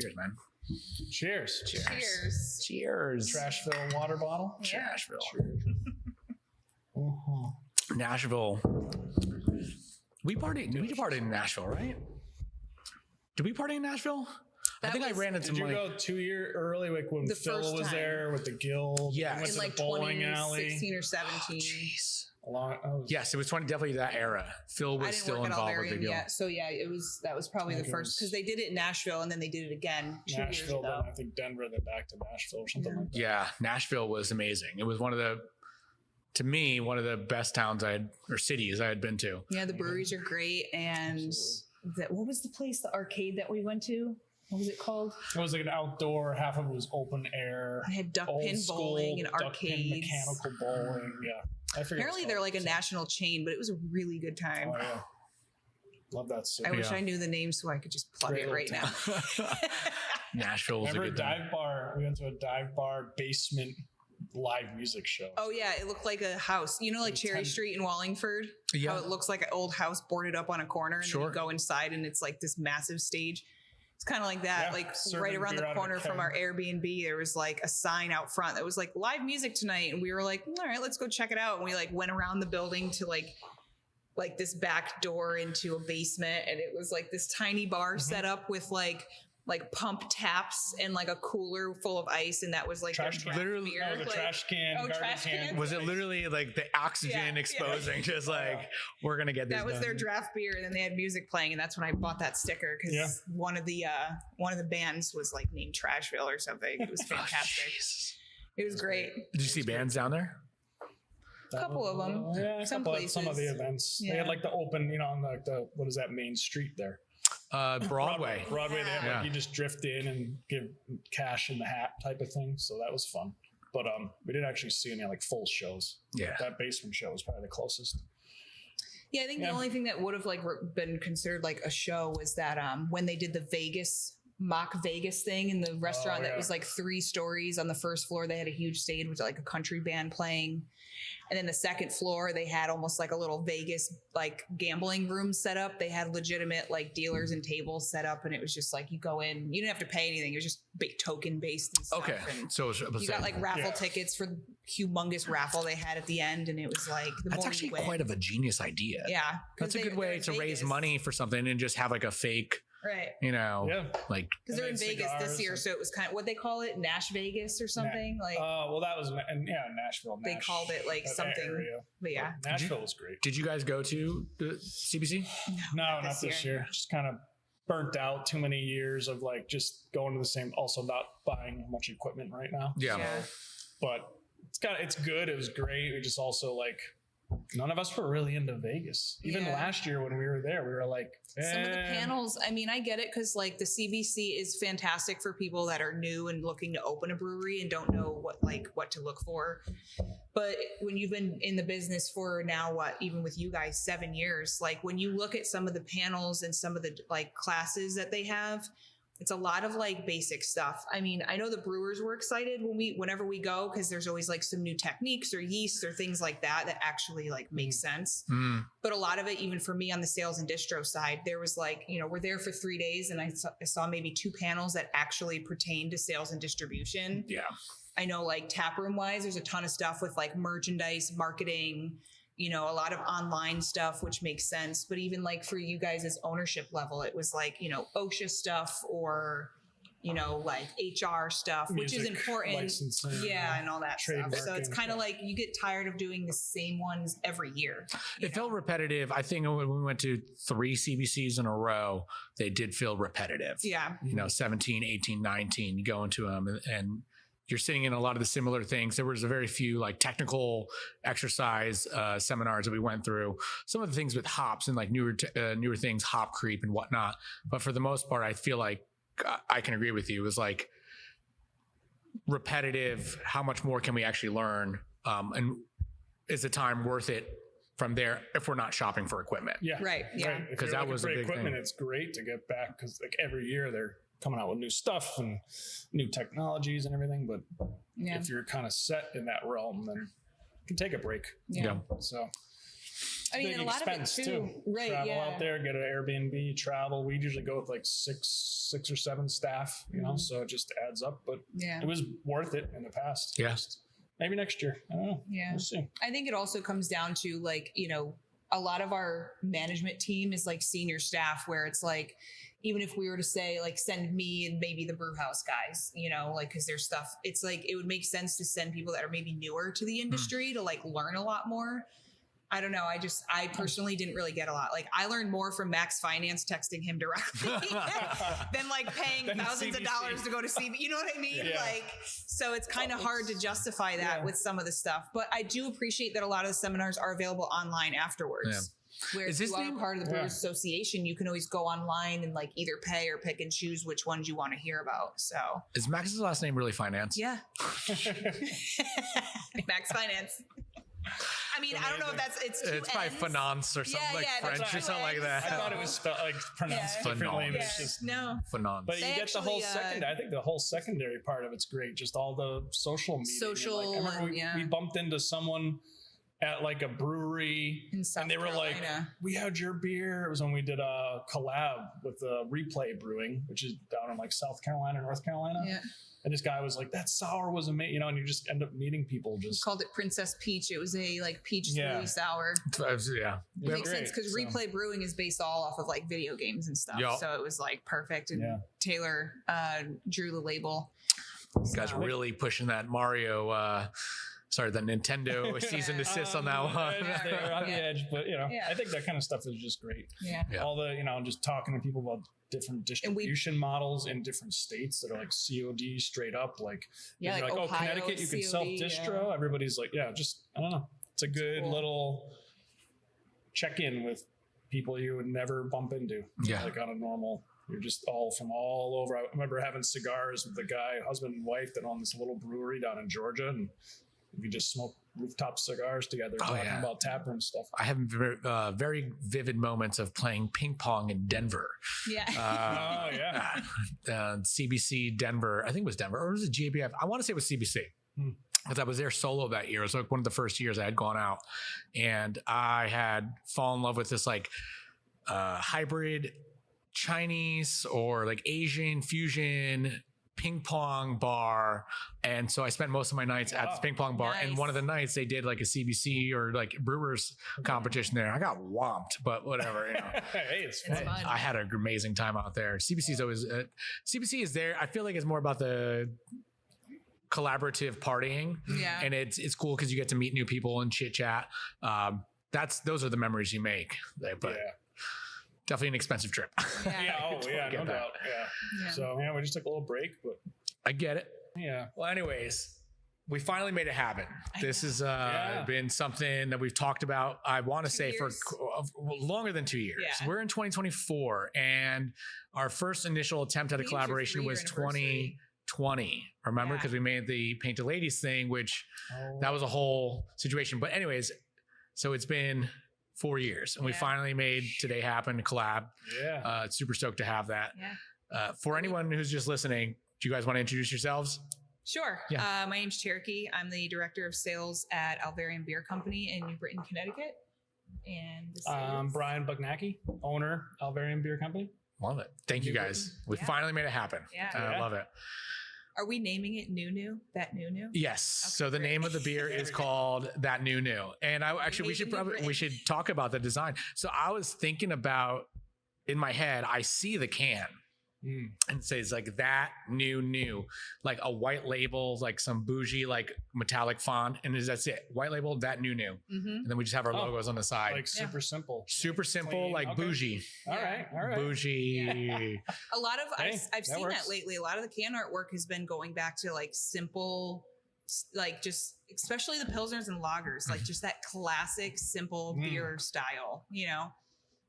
Cheers, man. Cheers. Cheers. Trashville water bottle. Yeah. Trashville. Nashville. We partied in Nashville, right? Did we party in Nashville? I think I ran into Did you go 2 years early, like when The Phil first was time. there with the guild? Yeah. Went In to like the bowling alley. 2016 or 17. Jeez. Yes. Yes, it was definitely that era. Phil I was didn't still work at involved with the Alvarium guild. yet. So yeah, that was probably the first, because they did it in Nashville and then they did it again 2 years Nashville, ago. then I think Denver, then back to Nashville or something like that. Yeah, Nashville was amazing. It was one of the best towns cities I had been to. Yeah, the breweries are great. And what was the place, the arcade that we went to? What was it called? It was like an outdoor, half of it was open air. They had duck old pin school bowling and duck pin arcades. mechanical bowling. Yeah. I forget Apparently what they're it's like a called. national chain, but it was a really good time. Oh, yeah. Love that city. I wish Yeah. I knew the name so I could just plug Great it right little now. Nashville was Remember a a good time. dive bar? We went to a dive bar basement live music show. Oh yeah, it looked like a house. You know, like Cherry Street in Wallingford? Yeah. How it looks like an old house boarded up on a corner, and then Sure. you go inside and it's like this massive stage. It's kind of like that. Yeah, Like serving right around beer the out of a corner from keg. our Airbnb, there was like a sign out front that was like live music tonight, and we were like, all right, let's go check it out. And we like went around the building to like this back door into a basement, and it was like this tiny bar set up with like pump taps and like a cooler full of ice, and that was like Trash their can. draft Literally- beer. That was a Like- trash can, Oh, garbage trash can. can? Was it literally like the oxygen Yeah, exposing, just like, we're going to get this That was done. their draft beer, and then they had music playing, and that's when I bought that sticker because Yeah. one of the bands was like named Trashville or something. It was fantastic. Jesus. It was great. Did you see bands down there? A couple of them. Yeah, Some some of the places. events. They Yeah. had like the open, on like the what is that main street there? Broadway. Broadway. They have Yeah. like you just drift in and give cash in the hat type of thing. So that was fun. But we didn't actually see any like full shows. Yeah. That basement show was probably the closest. Yeah, I think the Yeah. only thing that would have like been considered like a show was that when they did the mock Vegas thing in the restaurant that yeah. was like 3 stories. On the first floor, they had a huge stage with like a country band playing. And then the second floor, they had almost like a little Vegas like gambling room set up. They had legitimate like dealers and tables set up, and it was just like you go in, you didn't have to pay anything. It was just token based and stuff. Okay. And So it was you got like raffle Yeah. tickets for the humongous raffle they had at the end, and it was like the that's more actually you win. quite of a genius idea. Yeah, That's a good way to raise money for something and just have like a fake, right? like Because they're in And then Vegas this cigars year, and- so it was kind of what they call it, Nash Vegas or something. Like well, that was Nashville. they Nash, called it like that something. area. But yeah, Nashville was great. did you guys go to the CBC? No, not this year. Just kind of burnt out. Too many years of like just going to the same. Also, not buying much equipment right now. Yeah. Yeah. But it's good. It was great. We just also like none of us were really into Vegas. Even Yeah. last year when we were there, we were like, Some of the panels, I mean, I get it because like the CBC is fantastic for people that are new and looking to open a brewery and don't know what to look for. But when you've been in the business for now, even with you guys, 7 years, like when you look at some of the panels and some of the like classes that they have, it's a lot of like basic stuff. I mean, I know the brewers were excited whenever we go because there's always like some new techniques or yeasts or things like that actually like make sense. But a lot of it, even for me on the sales and distro side, there was like, we're there for 3 days and I saw maybe 2 panels that actually pertain to sales and distribution. Yeah. I know like taproom wise, there's a ton of stuff with like merchandise, marketing, a lot of online stuff, which makes sense. But even like for you guys as ownership level, it was like, OSHA stuff or, like HR stuff, which is Music important. licensing, Yeah. And all that stuff. So it's trademarking, kind of yeah. like you get tired of doing the same ones every year. It felt repetitive. I think when we went to 3 CBCs in a row, they did feel repetitive. Yeah. 17, 18, 19, you go into them and you're sitting in a lot of the similar things. There was a very few like technical exercise seminars that we went through. Some of the things with hops and like newer things, hop creep and whatnot. But for the most part, I feel like I can agree with you. It was like repetitive. How much more can we actually learn? And is the time worth it from there if we're not shopping for equipment? Yeah. Right. Yeah. If 'Cause you're that looking was for a big equipment, thing. it's great to get back because like every year they're coming out with new stuff and new technologies and everything. But Yeah. if you're kind of set in that realm, then you can take a break. Yeah. So I mean, big and a lot of it expense too. Right, Travel yeah. out there, get an Airbnb, travel. We usually go with like six or seven staff, so it just adds up. But it was worth it in the past. Yeah. Maybe next year. I don't know. Yeah. We'll see. I think it also comes down to like, a lot of our management team is like senior staff where it's like, even if we were to say like send me and maybe the brew house guys, like because there's stuff, it's like it would make sense to send people that are maybe newer to the industry to like learn a lot more. I don't know. I personally didn't really get a lot. Like I learned more from Max Finance texting him directly than like paying thousands of dollars to go to CB. You know what I mean? Yeah. Like, so it's kind of hard to justify that with some of the stuff, but I do appreciate that a lot of the seminars are available online afterwards. Yeah. Where if you are part of the Brewers Association, you can always go online and like either pay or pick and choose which ones you want to hear about. So is Max's last name really Finance? Yeah. Max Finance. I mean, I don't know if it's probably finance or something French or something like that. I thought it was pronounced differently. Yeah. It's just finance. But you get the whole secondary. I think the whole secondary part of it's great. Just all the social media. I remember we bumped into someone at like a brewery and they were like, we had your beer. It was when we did a collab with Replay Brewing, which is down in like South Carolina, North Carolina. Yeah. And this guy was like, that sour was amazing, and you just end up meeting people. Just called it Princess Peach. It was a like peach smoothie sour. Yeah, it makes sense because Replay Brewing is based all off of like video games and stuff. Yep. So it was like perfect. And Taylor drew the label. You guys really pushing that Mario. The Nintendo cease and desist on that one. They're on the edge, but I think that kind of stuff is just great. Yeah. All the just talking to people about different distribution models in different states that are like COD straight up. Like Ohio, oh, Connecticut, you can self-distro. Everybody's like, I don't know. It's a good little check-in with people you would never bump into. Yeah. Like on a normal. You're just all from all over. I remember having cigars with the guy, husband and wife, that own this little brewery down in Georgia, and we just smoke rooftop cigars together, talking about taproom stuff. I have very vivid moments of playing ping pong in Denver. Yeah. CBC Denver. I think it was Denver, or was it GABF? I want to say it was CBC. Because I was there solo that year. It was like one of the first years I had gone out, and I had fallen in love with this like hybrid Chinese or like Asian fusion ping pong bar. And so I spent most of my nights at this ping pong bar. Nice. And one of the nights they did like a CBC or like Brewers competition there. I got whomped, but whatever. Hey, it's fun. I had an amazing time out there. CBC is always CBC is there. I feel like it's more about the collaborative partying. Yeah. And it's cool because you get to meet new people and chit chat. Those are the memories you make. But definitely an expensive trip. No doubt. Yeah. So we just took a little break, but I get it. Yeah. Well, anyways, we finally made it happen. This has been something that we've talked about, I want to say, for longer than 2 years. Yeah. We're in 2024, and our first initial attempt at a collaboration was 2020. Remember? Because we made the Painted Ladies thing, which that was a whole situation. But anyways, so it's been 4 years, and we finally made today happen, collab. Yeah. Super stoked to have that. Yeah. For anyone who's just listening, do you guys want to introduce yourselves? Sure. Yeah. My name's Cherokee. I'm the director of sales at Alvarium Beer Company in New Britain, Connecticut. And this is Brian Bugnacki, owner, Alvarium Beer Company. Love it. Thank you guys. We finally made it happen. Yeah. I love it. Are we naming it New? That New? Yes. Okay, so the name of the beer is called That New. And we should talk about the design. So I was thinking about, in my head, I see the can and it says like That New, like a white label, like some bougie, like metallic font. And that's it. White label, That New. Mm-hmm. And then we just have our logos on the side. Like super simple. Super simple, clean. Like bougie. All right. Bougie. A lot of, I've seen that lately. A lot of the can artwork has been going back to like simple, like just, especially the Pilsners and lagers, like just that classic, simple beer style,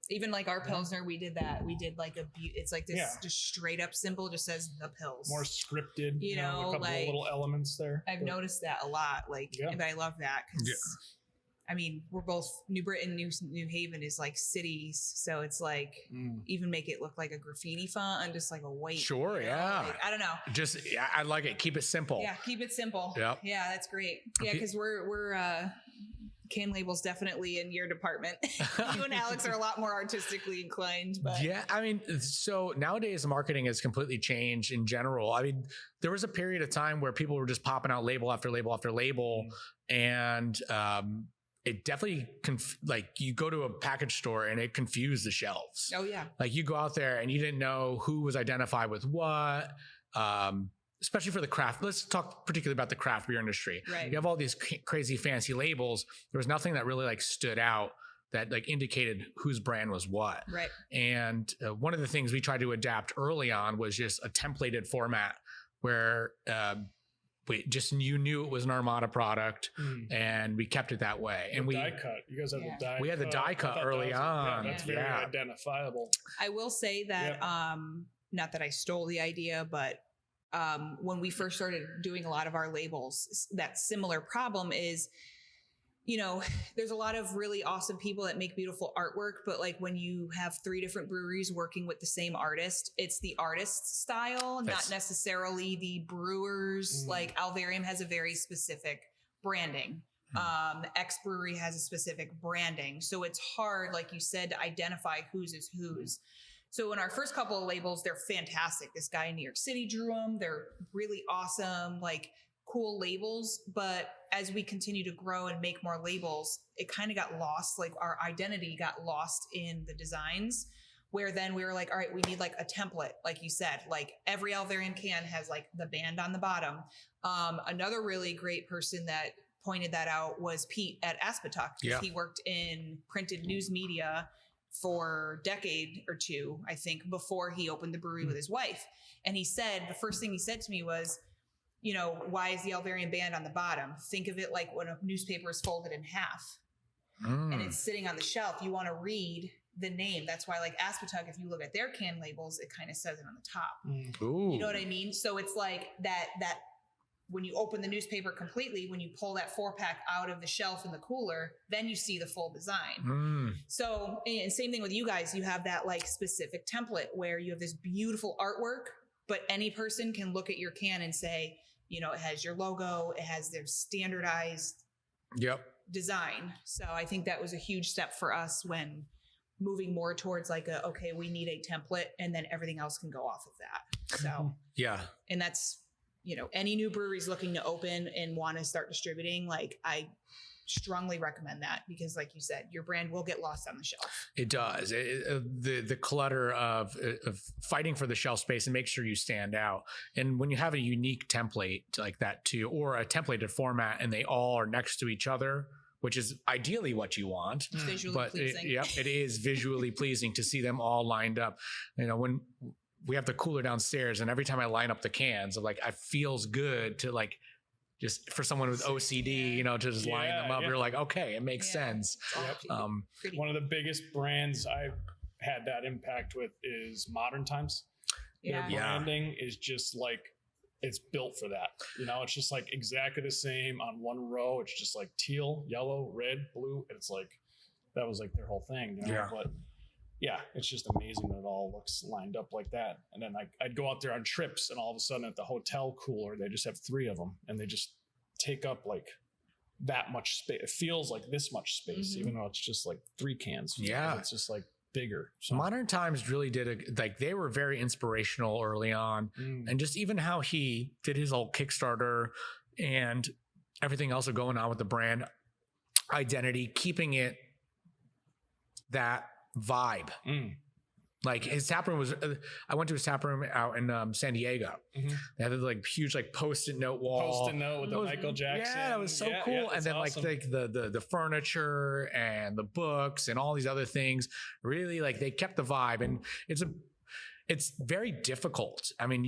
Even like our Pilsner, we did that. We did like it's like this just straight up simple, just says the Pils. More scripted, a couple of little elements there. I've noticed that a lot. And I love that because, I mean, we're both New Britain, New Haven is like cities. So it's like, even make it look like a graffiti font on just like a white. Sure, Like, I don't know. I like it. Keep it simple. Yeah, keep it simple. Yep. Yeah, that's great. Yeah, because we're can labels definitely in your department. You and Alex are a lot more artistically inclined, but yeah, I mean, so nowadays marketing has completely changed in general. I mean, there was a period of time where people were just popping out label after label after label, and it definitely like you go to a package store and it confused the shelves. Oh yeah, like you go out there and you didn't know who was identified with what. Especially for the craft. Let's talk particularly about the craft beer industry. Right. You have all these crazy fancy labels. There was nothing that really like stood out that like indicated whose brand was what. Right. And one of the things we tried to adapt early on was just a templated format where you knew it was an Armada product, and we kept it that way. And die cut. You guys have the die. We had the die cut early on. That's very identifiable. I will say that not that I stole the idea, but when we first started doing a lot of our labels, that similar problem is, there's a lot of really awesome people that make beautiful artwork, but like when you have 3 different breweries working with the same artist, it's the artist's style, not necessarily the brewers. Like Alvarium has a very specific branding. X Brewery has a specific branding. So it's hard, like you said, to identify whose is whose. So in our first couple of labels, they're fantastic. This guy in New York City drew them. They're really awesome, like cool labels. But as we continue to grow and make more labels, it kind of got lost. Like our identity got lost in the designs, where then we were like, all right, we need like a template. Like you said, like every Alvarium can has like the band on the bottom. Another really great person that pointed that out was Pete at Aspetuck. Yeah. He worked in printed news media for a decade or two, I think, before he opened the brewery with his wife. And he said, the first thing he said to me was, why is the Alvarium band on the bottom? Think of it like when a newspaper is folded in half and it's sitting on the shelf. You want to read the name. That's why like Aspetuck, if you look at their can labels, it kind of says it on the top. Ooh. You know what I mean? So it's like that when you open the newspaper completely, when you pull that 4-pack out of the shelf in the cooler, then you see the full design. So, and same thing with you guys, you have that like specific template where you have this beautiful artwork, but any person can look at your can and say, it has your logo, it has their standardized design. So I think that was a huge step for us when moving more towards like okay, we need a template and then everything else can go off of that. So, and that's, any new breweries looking to open and want to start distributing, like I strongly recommend that, because like you said, your brand will get lost on the shelf. It does. The clutter of fighting for the shelf space and make sure you stand out. And when you have a unique template like that too, or a templated format and they all are next to each other, which is ideally what you want. Visually pleasing. It is visually pleasing to see them all lined up. When we have the cooler downstairs, and every time I line up the cans, it feels good to like, just for someone with OCD, to just line them up. You're like, okay, it makes sense. One of the biggest brands I've had that impact with is Modern Times. Their branding is just like, it's built for that. It's just like exactly the same on one row. It's just like teal, yellow, red, blue. It's like, that was like their whole thing. But yeah, it's just amazing that it all looks lined up like that. And then I'd go out there on trips, and all of a sudden at the hotel cooler, they just have 3 of them, and they just take up like that much space. It feels like this much space, even though it's just like 3 cans. Yeah. It's just like bigger. So Modern Times really did they were very inspirational early on. And just even how he did his whole Kickstarter and everything else going on with the brand identity, keeping it that vibe. Like his tap room was, I went to his tap room out in San Diego. They had this like huge like post-it note wall. Post-it note with the Michael Jackson. Yeah, that was so cool. And then awesome. like the furniture and the books and all these other things, really like they kept the vibe. And it's very difficult. I mean,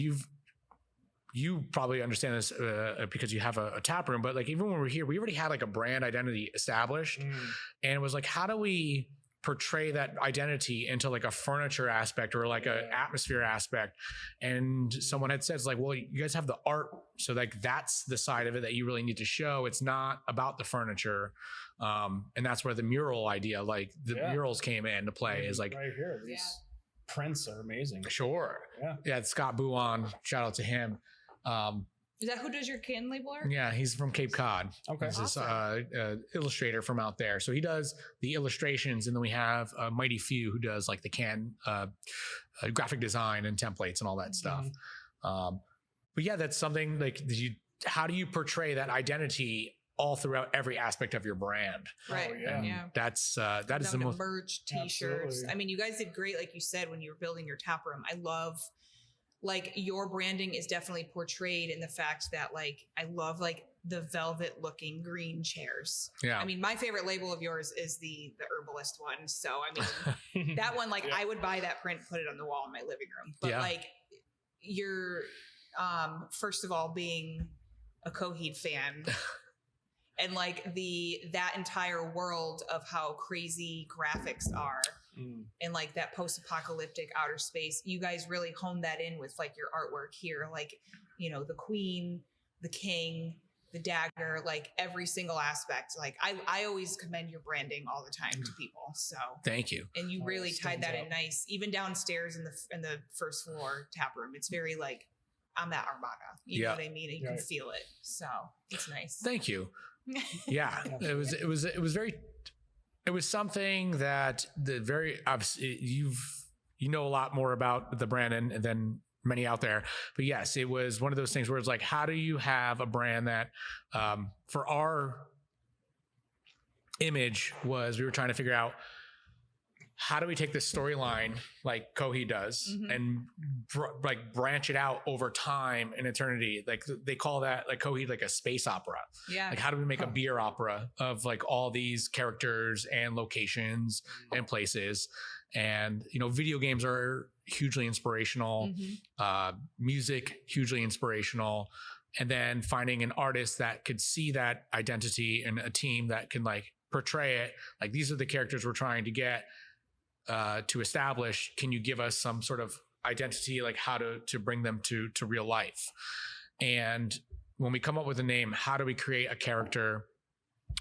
you probably understand this because you have a tap room, but like even when we were here, we already had like a brand identity established. And it was like, how do we portray that identity into like a furniture aspect or like a atmosphere aspect? And someone had said, it's like, well, you guys have the art, so like that's the side of it that you really need to show. It's not about the furniture. And that's where the mural idea, like the murals came into play. Is like right here, these prints are amazing. Sure. Yeah, Scott Buon, shout out to him. Is that who does your can label art? Yeah, he's from Cape Cod. Okay. He's this illustrator from out there. So he does the illustrations, and then we have Mighty Few who does like the can graphic design and templates and all that stuff. But yeah, that's something like how do you portray that identity all throughout every aspect of your brand? Right. That is the most merch, t-shirts. Absolutely. I mean, you guys did great, like you said, when you were building your tap room. I love like your branding is definitely portrayed in the fact that like I love like the velvet looking green chairs. Yeah. I mean, my favorite label of yours is the herbalist one. So I mean that one, like I would buy that print, put it on the wall in my living room. But like you're first of all being a Coheed fan and like that entire world of how crazy graphics are and like that post-apocalyptic outer space, you guys really honed that in with like your artwork here, like, you know, the queen, the king, the dagger, like every single aspect. Like I always commend your branding all the time to people. So thank you. And you really tied that in nice, even downstairs in the first floor tap room. It's very like, I'm at Armada. You know what I mean? And you can feel it. So it's nice. Thank you. Yeah. It was something that you know a lot more about the brand than many out there, but yes, it was one of those things where it's like, how do you have a brand that, for our image was, we were trying to figure out how do we take this storyline like Coheed does and like branch it out over time and eternity. Like they call that like Coheed, like a space opera. Yeah. Like how do we make a beer opera of like all these characters and locations and places? And, you know, video games are hugely inspirational, music, hugely inspirational. And then finding an artist that could see that identity and a team that can like portray it. Like these are the characters we're trying to get to establish. Can you give us some sort of identity, like how to bring them to real life? And when we come up with a name, how do we create a character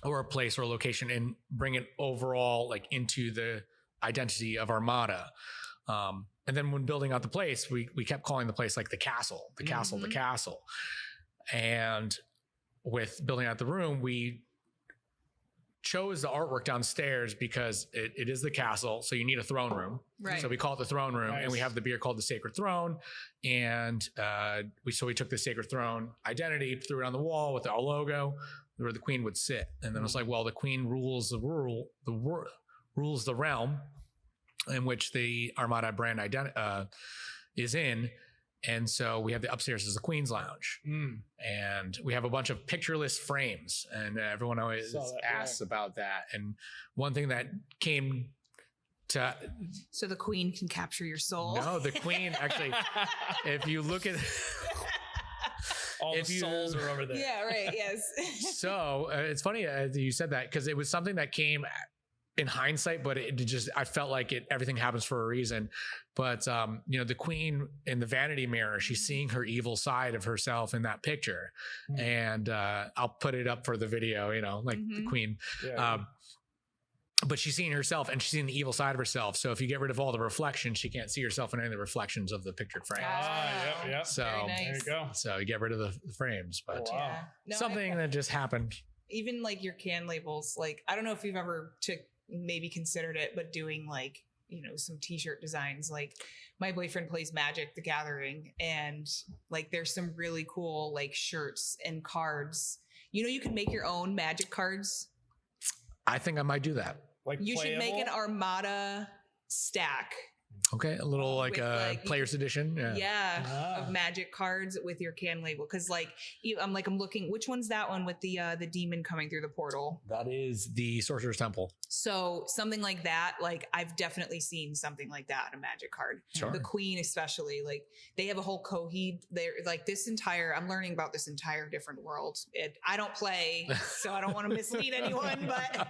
or a place or a location and bring it overall like into the identity of Armada? And then when building out the place, we kept calling the place like the castle. And with building out the room, we chose the artwork downstairs because it is the castle. So you need a throne room. Right. So we call it the throne room. Nice. And we have the beer called the Sacred Throne. And we took the Sacred Throne identity, threw it on the wall with our logo where the queen would sit. And then it's like, well, the queen rules rules the realm in which the Armada brand is in. And so we have the upstairs as the Queen's Lounge, and we have a bunch of pictureless frames, and everyone always asks about that. And one thing that came to, so the Queen can capture your soul. No, the Queen actually, if you look at all the souls are over there. Yeah, right. Yes. So it's funny you said that, because it was something that came in hindsight, but I felt like everything happens for a reason. But, you know, the queen in the vanity mirror, she's seeing her evil side of herself in that picture. And, I'll put it up for the video, you know, like the queen, but she's seeing herself and she's seeing the evil side of herself. So if you get rid of all the reflections, she can't see herself in any of the reflections of the pictured frames. Yeah. So nice. There you go. So you get rid of the frames, but something that just happened. Even like your can labels, like, I don't know if you've ever maybe considered it, but doing like, you know, some t-shirt designs. Like my boyfriend plays Magic the Gathering, and like there's some really cool like shirts and cards. You know, you can make your own Magic cards. I think I might do that. Like you should make an Armada stack. Okay, a little like a player's edition. Of Magic cards with your can label. Because like I'm looking, which one's that one with the demon coming through the portal? That is the Sorcerer's Temple. So something like that, like I've definitely seen something like that in a Magic card. Sure. The Queen especially, like they have a whole Coheed. They're like I'm learning about this entire different world. I don't play, so I don't want to mislead anyone, but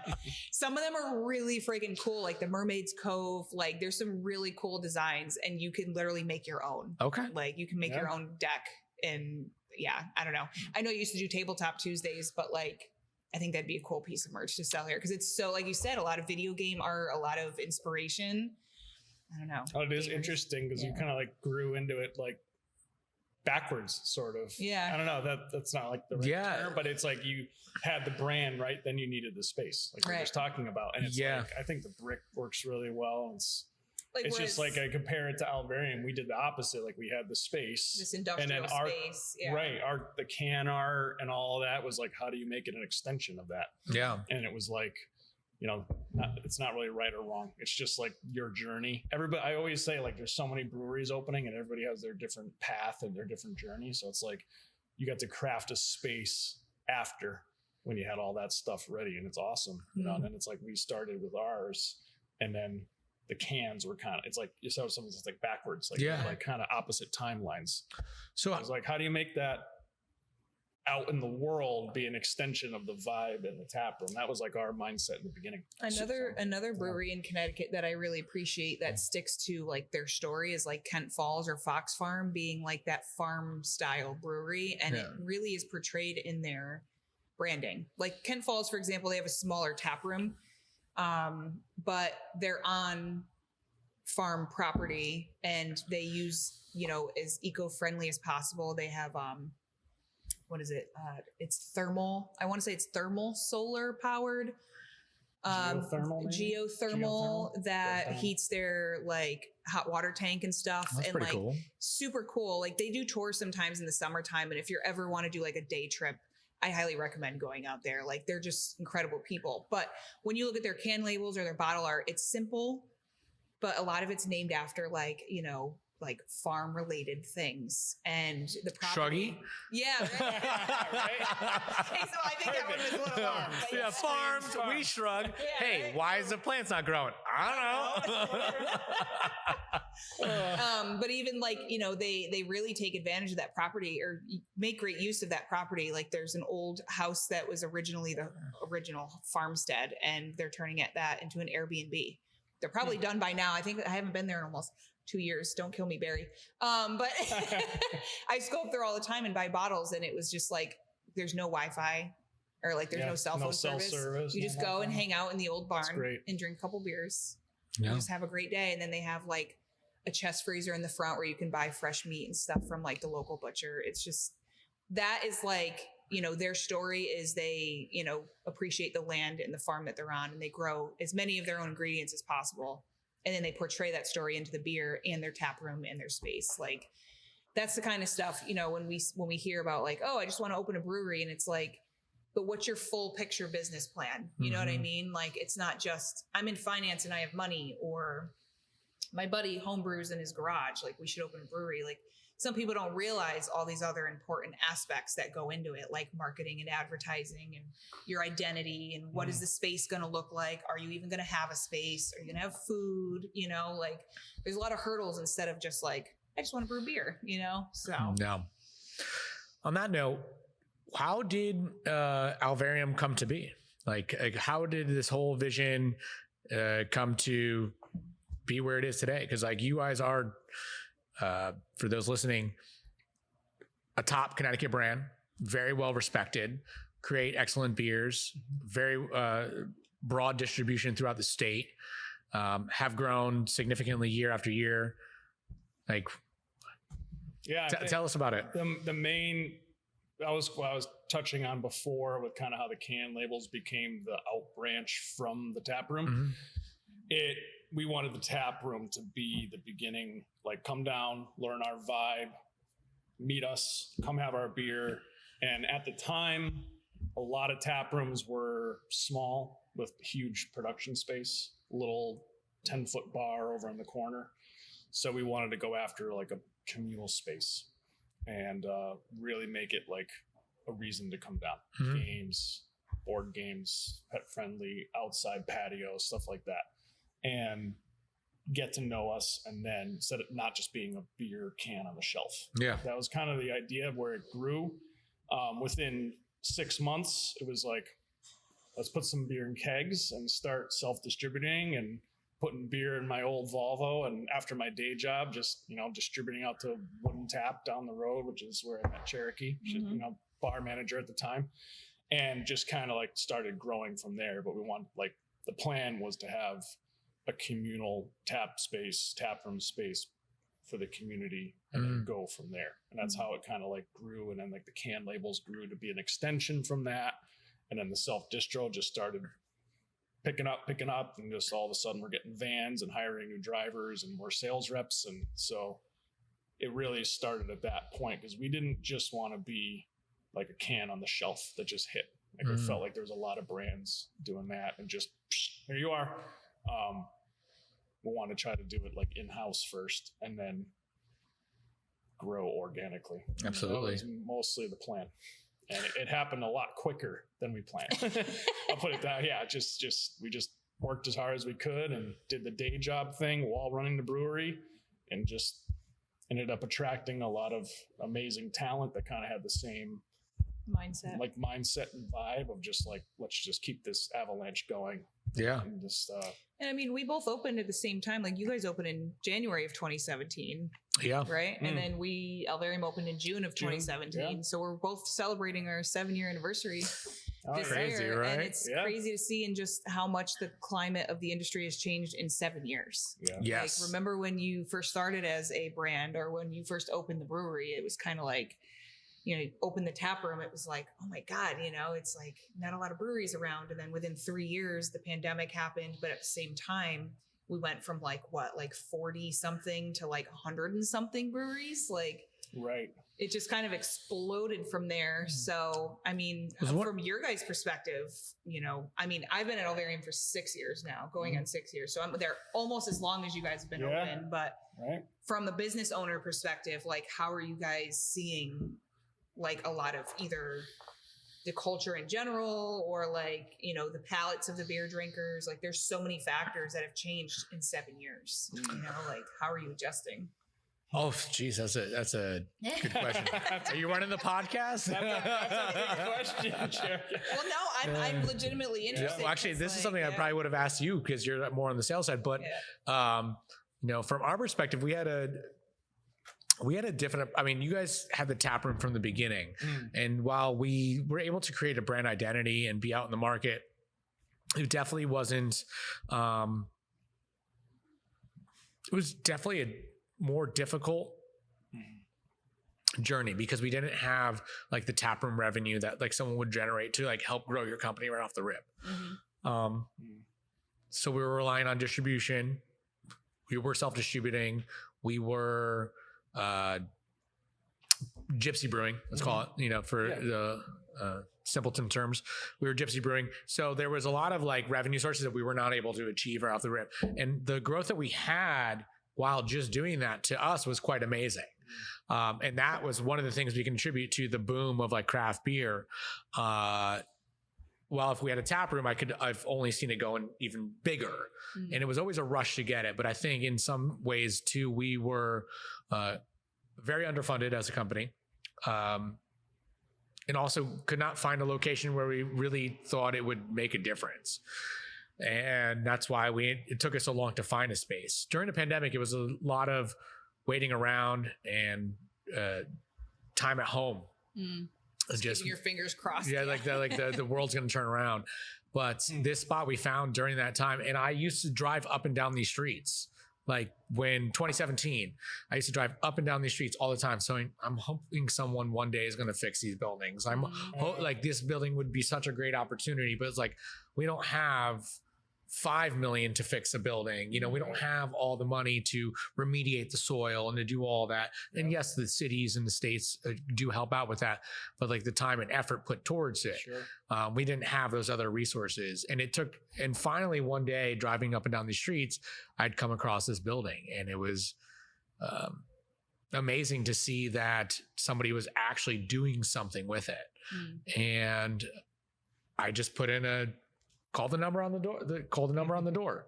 some of them are really freaking cool. Like the Mermaid's Cove, like there's some really cool designs, and you can literally make your own. Okay. Like you can make your own deck, and I don't know. I know you used to do Tabletop Tuesdays, but like I think that'd be a cool piece of merch to sell here, because it's so, like you said, a lot of video game art, a lot of inspiration. I don't know. Oh, it is interesting because you kind of like grew into it like backwards sort of. Yeah. I don't know, that's not like the right term, but it's like you had the brand, right? Then you needed the space, like we were just talking about. And it's like, I think the brick works really well. It's just like I compare it to Alvarium. We did the opposite. Like we had the space, this industrial space, the can art and all that was like, how do you make it an extension of that? Yeah. And it was like, it's not really right or wrong. It's just like your journey. I always say like there's so many breweries opening and everybody has their different path and their different journey. So it's like you got to craft a space after when you had all that stuff ready, and it's awesome. And then it's like we started with ours, and then the cans were kind of, it's like you saw something that's like backwards, like kind of opposite timelines. So I was like, how do you make that out in the world be an extension of the vibe in the tap room? That was like our mindset in the beginning. Another brewery in Connecticut that I really appreciate that sticks to like their story is like Kent Falls or Fox Farm being like that farm style brewery. And it really is portrayed in their branding. Like Kent Falls, for example, they have a smaller tap room. But they're on farm property and they use, as eco-friendly as possible. They have, what is it? It's thermal. I want to say it's thermal solar powered, geothermal that heats their like hot water tank and stuff. That's and pretty like cool. Super cool. Like they do tours sometimes in the summertime. And if you ever want to do like a day trip, I highly recommend going out there. Like they're just incredible people. But when you look at their can labels or their bottle art, it's simple, but a lot of it's named after like, like farm related things and the property. Shruggy? Yeah. Right. Hey, so I think that one was a little farm. Yeah, farms, we shrug. Yeah, hey, right? why is the plant's not growing? I don't know. But even like, they really take advantage of that property or make great use of that property. Like there's an old house that was originally the original farmstead and they're turning that into an Airbnb. They're probably done by now. I think I haven't been there in almost 2 years. Don't kill me, Barry. But I just go up there all the time and buy bottles. And it was just like, there's no Wi-Fi or like there's no cell phone service. You just go and hang out in the old barn and drink a couple beers. Yeah. Just have a great day. And then they have like a chest freezer in the front where you can buy fresh meat and stuff from like the local butcher. It's just, that is like, their story is they, appreciate the land and the farm that they're on and they grow as many of their own ingredients as possible. And then they portray that story into the beer and their tap room and their space. Like that's the kind of stuff, when we hear about like, oh, I just want to open a brewery. And it's like, but what's your full picture business plan? You know what I mean? Like, it's not just I'm in finance and I have money, or my buddy homebrews in his garage. Like we should open a brewery. Like some people don't realize all these other important aspects that go into it, like marketing and advertising and your identity and what is the space going to look like? Are you even going to have a space? Are you going to have food? Like there's a lot of hurdles instead of just like, I just want to brew beer, So yeah. On that note, how did Alvarium come to be? Like how did this whole vision come to be where it is today? Because like you guys are, for those listening, a top Connecticut brand, very well respected, create excellent beers, very broad distribution throughout the state, have grown significantly year after year. Like, tell us about it. The main, I was touching on before with kind of how the can labels became the out branch from the tap room. We wanted the tap room to be the beginning, like come down, learn our vibe, meet us, come have our beer. And at the time, a lot of tap rooms were small with huge production space, little 10-foot bar over in the corner. So we wanted to go after like a communal space and really make it like a reason to come down. Games, board games, pet friendly, outside patio, stuff like that. And get to know us, and then instead of not just being a beer can on the shelf. Yeah. That was kind of the idea of where it grew. Within 6 months, it was like, let's put some beer in kegs and start self-distributing and putting beer in my old Volvo. And after my day job, just, distributing out to Wooden Tap down the road, which is where I met Cherokee, bar manager at the time, and just kind of like started growing from there. But the plan was to have a communal tap room space for the community and then go from there. And that's how it kind of like grew. And then like the can labels grew to be an extension from that. And then the self-distro just started picking up, and just all of a sudden we're getting vans and hiring new drivers and more sales reps. And so it really started at that point, because we didn't just want to be like a can on the shelf that just hit. Like it felt like there was a lot of brands doing that, and just here you are. We want to try to do it like in-house first and then grow organically. Absolutely. That was mostly the plan. And it happened a lot quicker than we planned. I'll put it that. Yeah, we just worked as hard as we could and did the day job thing while running the brewery, and just ended up attracting a lot of amazing talent that kind of had the same mindset and vibe of just like, let's just keep this avalanche going. Yeah. And just, and I mean, we both opened at the same time. Like you guys opened in January of 2017. Yeah. Right. And then Alvarium opened in June of 2017. Yeah. So we're both celebrating our 7-year anniversary this year. Right? And it's crazy to see in just how much the climate of the industry has changed in 7 years. Yeah. Yes. Like, remember when you first started as a brand, or when you first opened the brewery, it was kind of like, open the tap room, it was like, oh my God, it's like not a lot of breweries around. And then within 3 years, the pandemic happened. But at the same time, we went from like 40 something to like 100 and something breweries. Like, right. It just kind of exploded from there. So, I mean, from your guys' perspective, I've been at Alvarium for 6 years now, going on 6 years. So I'm there almost as long as you guys have been open. But from the business owner perspective, like, how are you guys seeing like a lot of either the culture in general, or like, the palates of the beer drinkers? Like there's so many factors that have changed in 7 years, like how are you adjusting? Oh, geez, that's a good question. Are you running the podcast? That's a good question, Cherokee. Well, no, I'm legitimately interested. Well, actually, this is something I probably would have asked you, because you're more on the sales side, but from our perspective, we had a different, you guys had the tap room from the beginning. And while we were able to create a brand identity and be out in the market, it definitely wasn't, it was definitely a more difficult journey, because we didn't have like the tap room revenue that like someone would generate to like help grow your company right off the rip. So we were relying on distribution. We were self-distributing. We were, gypsy brewing, let's call it, for the simpleton terms. We were gypsy brewing. So there was a lot of like revenue sources that we were not able to achieve right off the rip. And the growth that we had while just doing that, to us, was quite amazing. And that was one of the things we contribute to the boom of like craft beer. Well, if we had a tap room, I've only seen it going even bigger. And it was always a rush to get it. But I think in some ways too, we were very underfunded as a company. And also could not find a location where we really thought it would make a difference. And that's why it took us so long to find a space. During the pandemic, it was a lot of waiting around and time at home. Just keeping your fingers crossed. Yeah, like the world's going to turn around. But this spot we found during that time, and I used to drive up and down these streets. Like when 2017, I used to drive up and down these streets all the time. So I'm hoping someone one day is going to fix these buildings. I'm like, this building would be such a great opportunity, but it's like, we don't have $5 million to fix a building. We don't have all the money to remediate the soil and to do all that. And yes, the cities and the states do help out with that, but like the time and effort put towards it, we didn't have those other resources. And finally one day, driving up and down the streets, I'd come across this building, and it was amazing to see that somebody was actually doing something with it. And I just put in call the number on the door,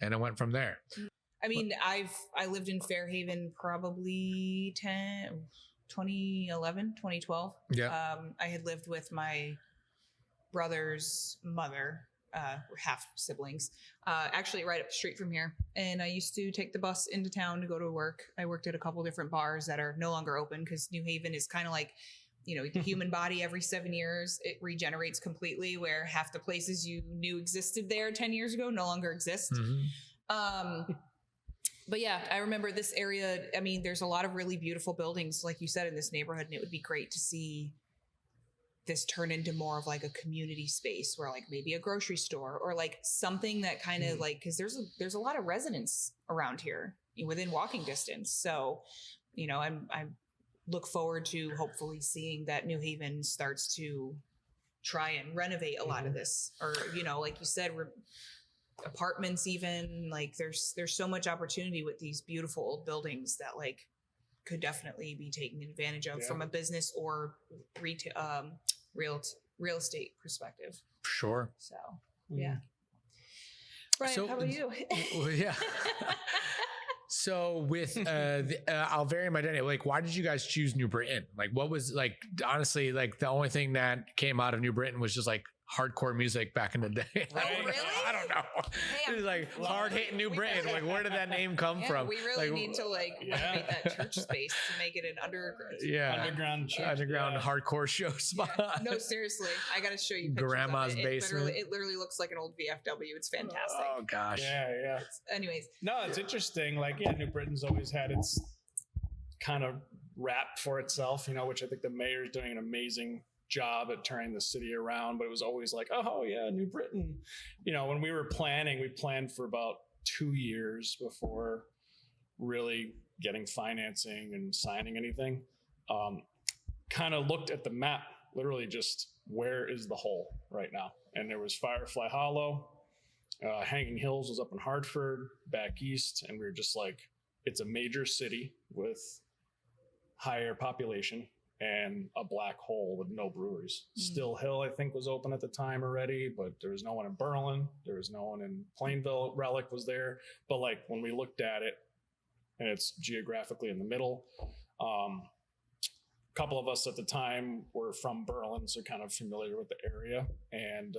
and it went from there. I mean, I lived in Fairhaven probably 2011, 2012. Yeah. I had lived with my brother's mother, we're half siblings, actually right up the street from here. And I used to take the bus into town to go to work. I worked at a couple different bars that are no longer open, because New Haven is kind of like, the human body every 7 years, it regenerates completely, where half the places you knew existed there 10 years ago no longer exist. But yeah, I remember this area. I mean, there's a lot of really beautiful buildings, like you said, in this neighborhood, and it would be great to see this turn into more of like a community space where like maybe a grocery store or like something that kind of like, because there's a lot of residents around here within walking distance. So, you know, I look forward to hopefully seeing that New Haven starts to try and renovate a lot of this, or, you know, like you said, apartments, even like there's so much opportunity with these beautiful old buildings that like could definitely be taken advantage of from a business or retail, real estate perspective. Sure. So, yeah. Brian, So, how about you? Yeah. So with the Alvarium identity, like, why did you guys choose New Britain? Like, what was like, honestly, like the only thing that came out of New Britain was just like hardcore music back in the day. Oh, really? I don't know. Hey, it was like hard hitting New Britain. Like, where did that name come from? We really need to renovate that church space to make it an underground church. Underground hardcore show spot. Yeah. No, seriously, I got to show you pictures Grandma's of it. basement. It literally looks like an old VFW. It's fantastic. Oh gosh. Yeah. Anyways. No, it's interesting. Like, New Britain's always had its kind of rap for itself, you know, which I think the mayor's doing an amazing job at turning the city around. But it was always like, oh yeah, New Britain. You know, when we were planning, we planned for about 2 years before really getting financing and signing anything. Kind of looked at the map, literally just where is the hole right now? And there was Firefly Hollow, Hanging Hills was up in Hartford, back east, and we were just like, it's a major city with higher population and a black hole with no breweries. Still Hill, I think, was open at the time already, but there was no one in Berlin. There was no one in Plainville. Relic was there. But like when we looked at it, and it's geographically in the middle, a couple of us at the time were from Berlin, so kind of familiar with the area. And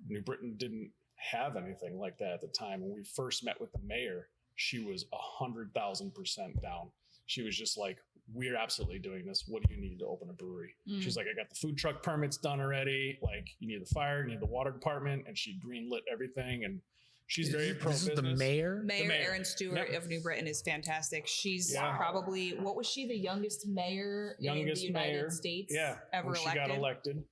New Britain didn't have anything like that at the time. When we first met with the mayor, she was 100,000% down. She was just like, we're absolutely doing this. What do you need to open a brewery? She's like, I got the food truck permits done already. Like, you need the fire, you need the water department. And she greenlit everything. And she's very pro-business. This is the mayor? Mayor Erin Stewart of New Britain is fantastic. She's probably, what was she, the youngest mayor in the United States ever elected? She got elected.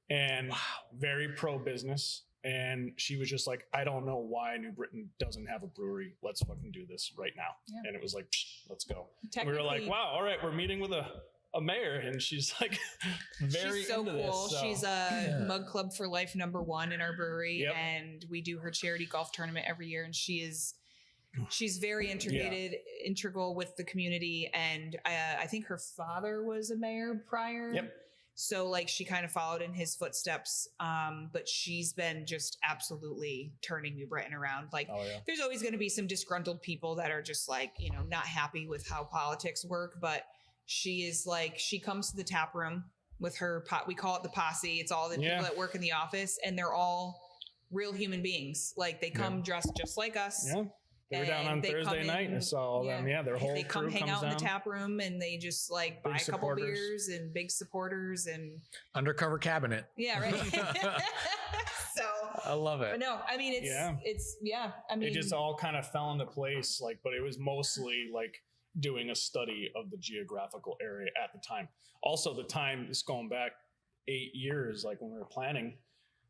And very pro-business. And she was just like, I don't know why New Britain doesn't have a brewery. Let's fucking do this right now. Yeah. And it was like, let's go. And we were like, wow, all right, we're meeting with a mayor. And she's like, very she's so into cool. This, so. She's a Mug Club for Life #1 in our brewery. Yep. And we do her charity golf tournament every year. And she's very integral with the community. And I think her father was a mayor prior. Yep. So like she kind of followed in his footsteps. But she's been just absolutely turning New Britain around. Like there's always going to be some disgruntled people that are just like, you know, not happy with how politics work. But she is like, she comes to the tap room with her we call it the posse. It's all the people that work in the office, and they're all real human beings. Like they come dressed just like us. Yeah. They were down on Thursday night and I saw all them. Yeah, their whole they come crew hang comes out down. in the tap room, and they just like buy a couple beers, and big supporters and undercover cabinet. Yeah, right. So I love it. But no, I mean it's I mean it just all kind of fell into place. Like, but it was mostly like doing a study of the geographical area at the time. Also, the time is going back 8 years. Like when we were planning,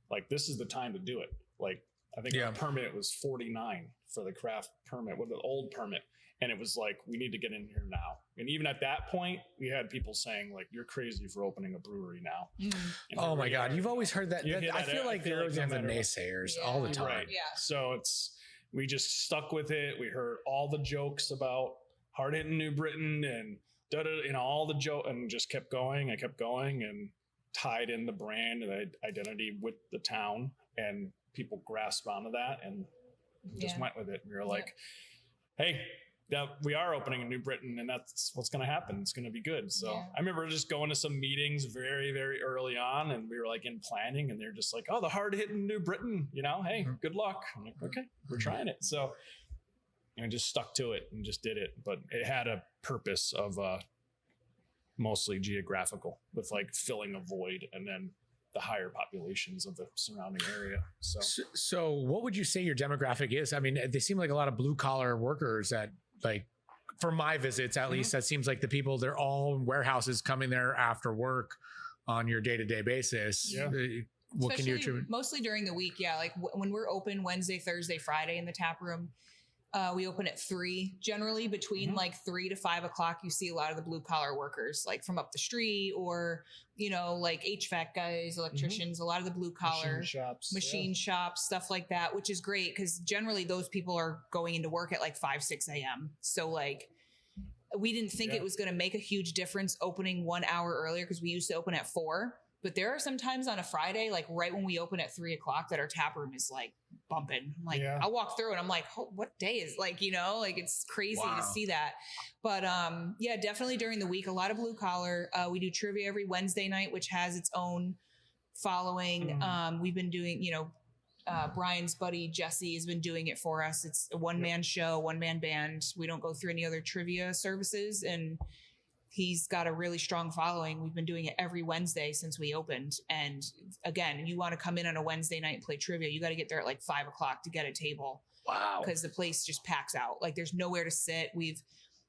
like this is the time to do it. Like I think our permit was 49 for the craft permit, with the old permit. And it was like, we need to get in here now. And even at that point, we had people saying like, you're crazy for opening a brewery now. Oh my God. You've always heard that. I feel like there always have the naysayers all the time. Right. Yeah. So we just stuck with it. We heard all the jokes about hard hitting New Britain and all the joke, and just kept going. I kept going and tied in the brand and identity with the town, and people grasped onto that and just went with it. We were like, hey, we are opening a New Britain, and that's what's going to happen. It's going to be good. So I remember just going to some meetings very, very early on, and we were like in planning, and they're just like, oh, the hard hitting New Britain, you know, hey, good luck. I'm like, okay, we're trying it. So I just stuck to it and just did it. But it had a purpose of mostly geographical, with like filling a void and then the higher populations of the surrounding area. So what would you say your demographic is? I mean, they seem like a lot of blue collar workers that, like, for my visits, at least, that seems like the people, they're all in warehouses coming there after work on your day-to-day basis. Yeah. What can you attribute? Mostly during the week. Yeah. Like when we're open Wednesday, Thursday, Friday in the tap room, we open at 3. Generally between like 3 to 5 o'clock, you see a lot of the blue collar workers, like from up the street, or, you know, like HVAC guys, electricians, a lot of the blue collar machine shops, stuff like that, which is great because generally those people are going into work at like 5, 6 a.m. So like we didn't think it was going to make a huge difference opening 1 hour earlier because we used to open at 4. But there are some times on a Friday, like right when we open at 3 o'clock, that our tap room is like bumping. Like I walk through and I'm like, oh, what day is, like, you know, like it's crazy to see that. But yeah, definitely during the week, a lot of blue collar. We do trivia every Wednesday night, which has its own following. We've been doing, you know, Brian's buddy Jesse has been doing it for us. It's a one-man show, one-man band. We don't go through any other trivia services, and he's got a really strong following. We've been doing it every Wednesday since we opened. And again, you want to come in on a Wednesday night and play trivia, you got to get there at like 5 o'clock to get a table. Wow. Because the place just packs out. Like there's nowhere to sit.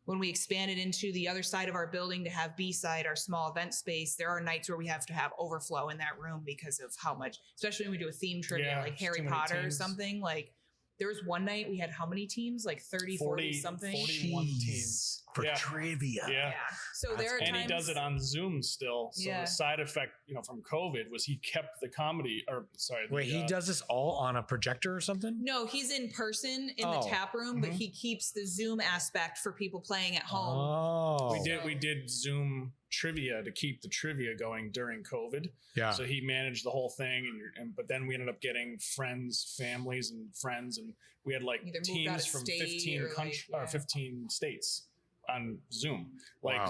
When we expanded into the other side of our building to have B-side, our small event space, there are nights where we have to have overflow in that room because of how much, especially when we do a theme trivia, like Harry Potter or something. Like there was one night we had how many teams? Like 30, 40 something? 41 teams. For trivia. Yeah. So there are times, and he does it on Zoom still. So the side effect, you know, from COVID was he kept the comedy, or sorry. Wait, he does this all on a projector or something? No, he's in person in the tap room, but he keeps the Zoom aspect for people playing at home. Oh. We did Zoom trivia to keep the trivia going during COVID. Yeah. So he managed the whole thing, but then we ended up getting friends, families, and friends, and we had like teams from 15 countries or 15 states on Zoom,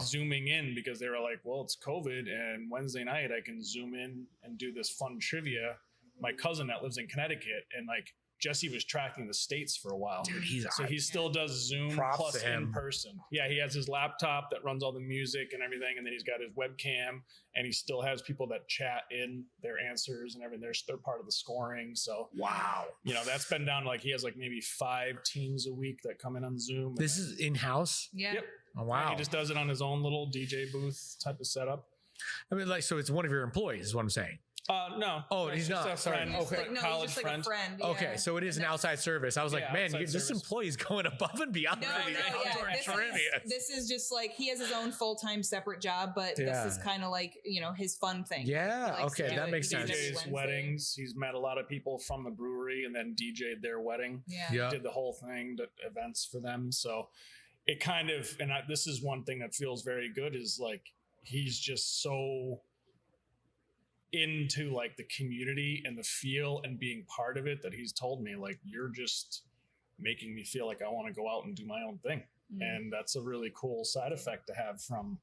zooming in because they were like, well, it's COVID and Wednesday night I can zoom in and do this fun trivia. My cousin that lives in Connecticut, and like Jesse was tracking the states for a while. Dude, he still does Zoom plus in person. Yeah, he has his laptop that runs all the music and everything, and then he's got his webcam, and he still has people that chat in their answers and everything. They're part of the scoring. So wow, you know, that's been down to like he has like maybe 5 teams a week that come in on Zoom. This is in-house? Yeah. Yep. Oh, wow. And he just does it on his own little DJ booth type of setup. I mean, like, so it's one of your employees is what I'm saying. No. Oh, he's not. Sorry. Okay. College friend. Like a friend. Yeah. Okay, so it is an outside service. I was like, man, this employee's going above and beyond. This is just like he has his own full-time separate job, but this is kind of like, you know, his fun thing. Yeah. Okay, that makes sense. DJs weddings. He's met a lot of people from the brewery and then DJ'd their wedding. Yeah. Did the whole thing, did events for them. So it kind of, this is one thing that feels very good is like he's just so into like the community and the feel and being part of it that he's told me like, you're just making me feel like I want to go out and do my own thing. And that's a really cool side effect to have from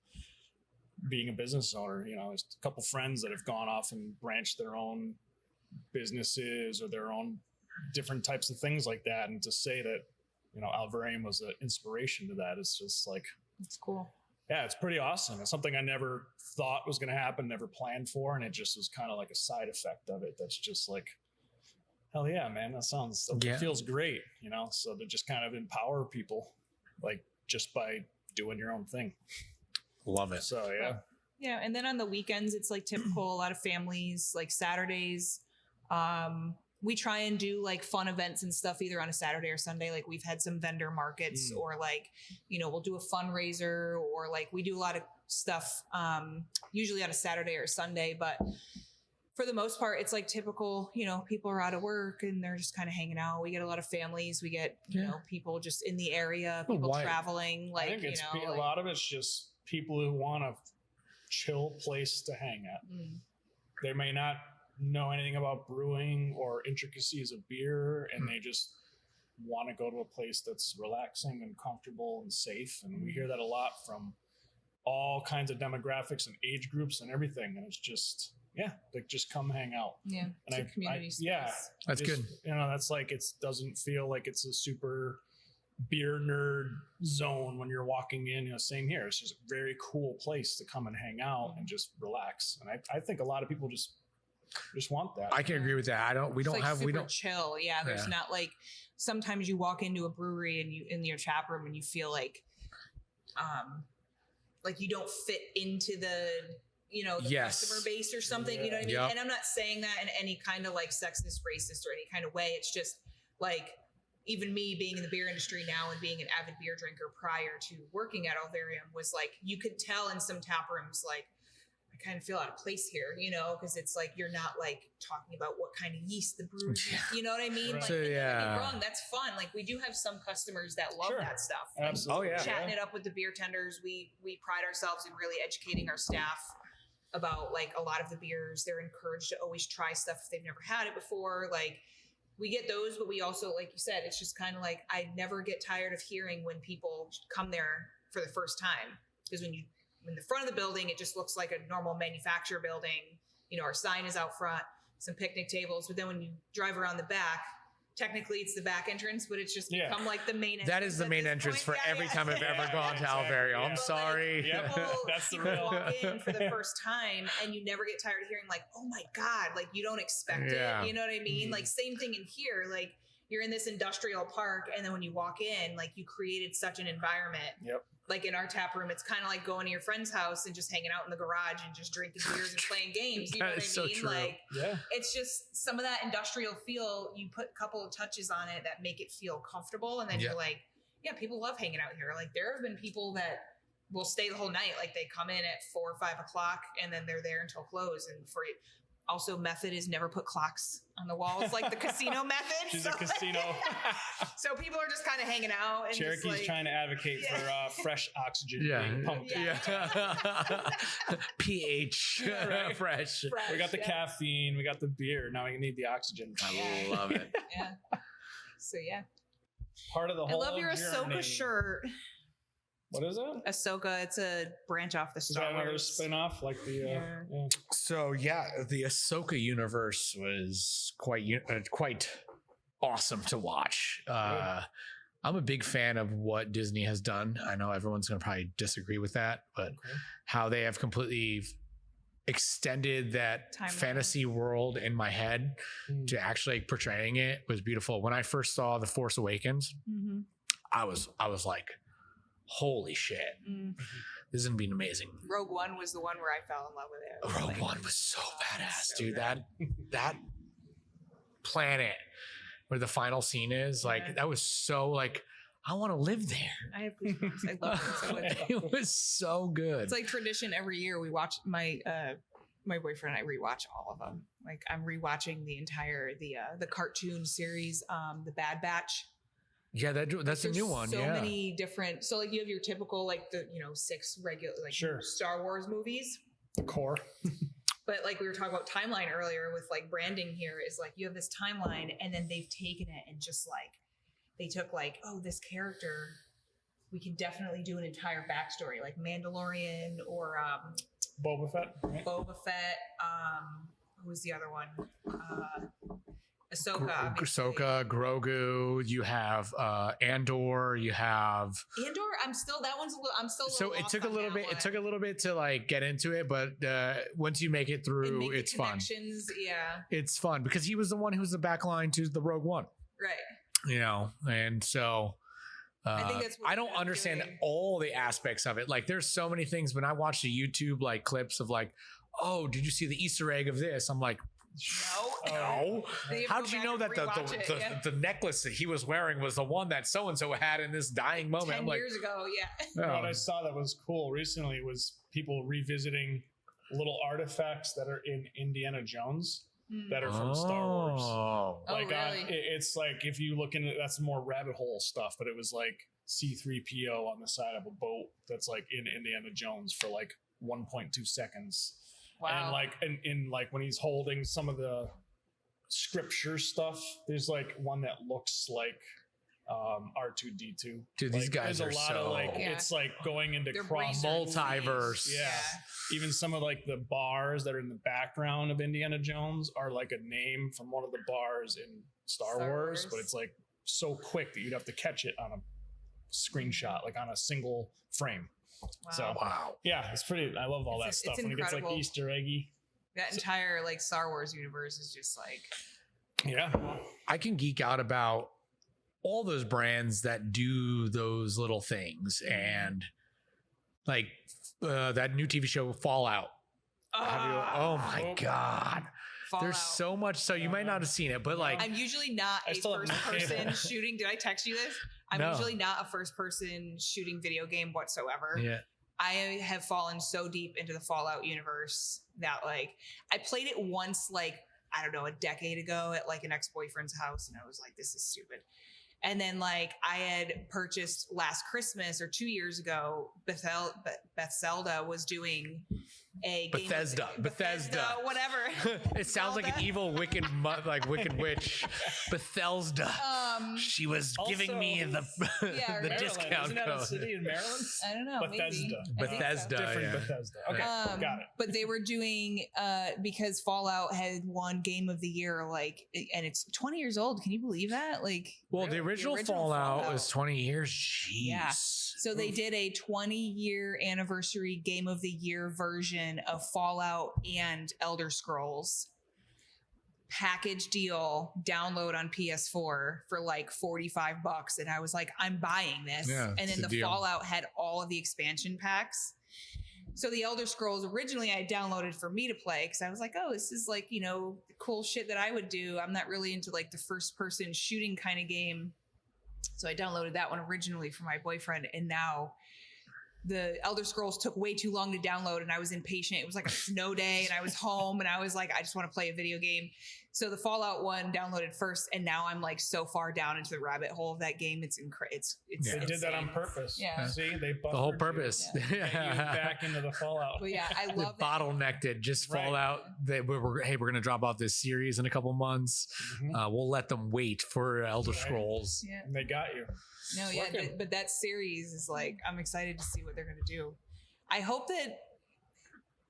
being a business owner. You know, there's a couple friends that have gone off and branched their own businesses or their own different types of things like that. And to say that, you know, Alvarium was an inspiration to that is just like, it's cool. Yeah, it's pretty awesome. It's something I never thought was going to happen, never planned for. And it just was kind of like a side effect of it. That's just like, hell yeah, man, that feels great. You know, so to just kind of empower people, like just by doing your own thing. Love it. So, yeah. Yeah. And then on the weekends, it's like typical, a lot of families, like Saturdays. We try and do like fun events and stuff either on a Saturday or Sunday. Like we've had some vendor markets or like, you know, we'll do a fundraiser or like we do a lot of stuff usually on a Saturday or Sunday. But for the most part, it's like typical, you know, people are out of work and they're just kind of hanging out. We get a lot of families. We get, you know, people just in the area, people traveling. Like, I think a lot of it's just people who want a chill place to hang at. They may not know anything about brewing or intricacies of beer, and they just want to go to a place that's relaxing and comfortable and safe. And we hear that a lot from all kinds of demographics and age groups and everything. And it's just, like just come hang out. Yeah. And it's a community space. Yeah. That's good. You know, that's like, it doesn't feel like it's a super beer nerd zone when you're walking in. You know, same here. It's just a very cool place to come and hang out and just relax. And I think a lot of people just Just want that. I can agree with that. We don't chill. Yeah. There's not like, sometimes you walk into a brewery and you in your tap room and you feel like you don't fit into the customer base or something, you know what I mean? Yep. And I'm not saying that in any kind of like sexist, racist or any kind of way. It's just like, even me being in the beer industry now and being an avid beer drinker prior to working at Alvarium was like, you could tell in some tap rooms, like, I kind of feel out of place here, because it's like, you're not like talking about what kind of yeast the brewer, you know what I mean? Like, don't get me wrong, that's fun. Like, we do have some customers that love that stuff. Absolutely. Chatting it up with the beer tenders. We pride ourselves in really educating our staff about like a lot of the beers. They're encouraged to always try stuff if they've never had it before. Like, we get those, but we also, like you said, it's just kind of like, I never get tired of hearing when people come there for the first time. Because when the front of the building, it just looks like a normal manufacturer building. Our sign is out front, some picnic tables. But then when you drive around the back, technically it's the back entrance, but it's just become like the main entrance. That is the main entrance for every time I've ever gone to Alvarium. I'm sorry. That's the real. Walk in for the first time and you never get tired of hearing like, oh my God, like you don't expect it. You know what I mean? Mm-hmm. Like same thing in here. Like you're in this industrial park and then when you walk in, like you created such an environment. Yep. Like in our tap room, it's kind of like going to your friend's house and just hanging out in the garage and just drinking beers and playing games. You know what I mean? So true. Like, it's just some of that industrial feel. You put a couple of touches on it that make it feel comfortable, and then you're like, people love hanging out here. Like there have been people that will stay the whole night. Like they come in at 4 or 5 o'clock, and then they're there until close. And for it, also method is never put clocks on the walls like the casino method. She's a casino. So people are just kind of hanging out. And Cherokee's trying to advocate for fresh oxygen being pumped. pH, fresh. We got the caffeine, we got the beer. Now we need the oxygen. I love it. So part of the whole. I love your Ahsoka shirt. What is it? Ahsoka. It's a branch off the Star Wars. Is that another spin-off? Like the So the Ahsoka universe was quite awesome to watch. I'm a big fan of what Disney has done. I know everyone's going to probably disagree with that, but how they have completely extended that fantasy world in my head to actually portraying it was beautiful. When I first saw The Force Awakens, I was like, holy shit. This is gonna be amazing. Rogue One was the one where I fell in love with it. Rogue One was so badass, dude. That planet where the final scene is, like that was so like, I want to live there. I have goosebumps. I love it so much. It was so good. It's like tradition every year. We watch my boyfriend and I rewatch all of them. Like I'm rewatching the entire the cartoon series, the Bad Batch. Yeah, that's a new one. So many different. So like you have your typical like the 6 regular like Star Wars movies. The core. But like we were talking about timeline earlier with like branding here is like you have this timeline and then they've taken it and just like they took like, oh, this character, we can definitely do an entire backstory like Mandalorian or Boba Fett. Right? Boba Fett. Who was the other one? Ahsoka, Grogu. You have Andor. You have Andor. I'm still. So it took a little bit. It took a little bit to like get into it, but once you make it through, it's fun. It's fun because he was the one who was the backline to the Rogue One, right? And so. I think that's what I don't understand all the aspects of it. Like, there's so many things. When I watch the YouTube like clips of like, oh, did you see the Easter egg of this? I'm like. No. How did you know that the necklace that he was wearing was the one that so-and-so had in this dying moment? 10 years ago, What I saw that was cool recently was people revisiting little artifacts that are in Indiana Jones that are from Star Wars. Like really? It's like if you look into that's more rabbit hole stuff, but it was like C-3PO on the side of a boat that's like in Indiana Jones for like 1.2 seconds. Wow. And like in like when he's holding some of the scripture stuff, there's like one that looks like R2D2. Dude, these guys are so it's like going into cross multiverse. Yeah. Even some of like the bars that are in the background of Indiana Jones are like a name from one of the bars in Star Wars, but it's like so quick that you'd have to catch it on a screenshot, like on a single frame. Wow. So yeah, it's pretty. I love all that stuff when it gets like Easter eggy. That entire like Star Wars universe is just like, yeah. I can geek out about all those brands that do those little things, and like that new TV show Fallout. Oh my God. Fallout. There's so much. So you might not have seen it, but like I'm usually not a first person shooting. Did I text you this? I'm usually not a first person shooting video game whatsoever. Yeah. I have fallen so deep into the Fallout universe that like I played it once, like, I don't know, a decade ago at like an ex-boyfriend's house. And I was like, this is stupid. And then like I had purchased last Christmas or 2 years ago, Bethesda was doing a Bethesda, whatever. It sounds like an evil wicked witch. Bethesda. She was giving me the Maryland, discount isn't that code. a city in Maryland? I don't know. Bethesda. Maybe. Bethesda. Different Bethesda. Okay, got it. But they were doing because Fallout had won Game of the Year, like, and it's 20 years old. Can you believe that? Like, well, the original Fallout was 20 years. Jeez. Yeah. So they did a 20-year anniversary Game of the Year version of Fallout and Elder Scrolls package deal, download on PS4 for like $45, and I was like, I'm buying this. Yeah, and then the deal. Fallout had all of the expansion packs. So the Elder Scrolls originally I downloaded for me to play because I was like, oh, this is like, you know, cool shit that I would do. I'm not really into like the first person shooting kind of game. So I downloaded that one originally for my boyfriend, and now the Elder Scrolls took way too long to download, and I was impatient. It was like a snow day, and I was home, and I was like, I just want to play a video game. So the Fallout one downloaded first, and now I'm like so far down into the rabbit hole of that game. It's They did that on purpose. Yeah. See, they The whole purpose. Get you back into the Fallout. But yeah, I love They bottlenecked it. Just Right. Fallout. We're going to drop off this series in a couple months. Mhm. We'll let them wait for Elder Scrolls. Yeah. And they got you. No, It's yeah, working. but that series is like, I'm excited to see what they're going to do. I hope that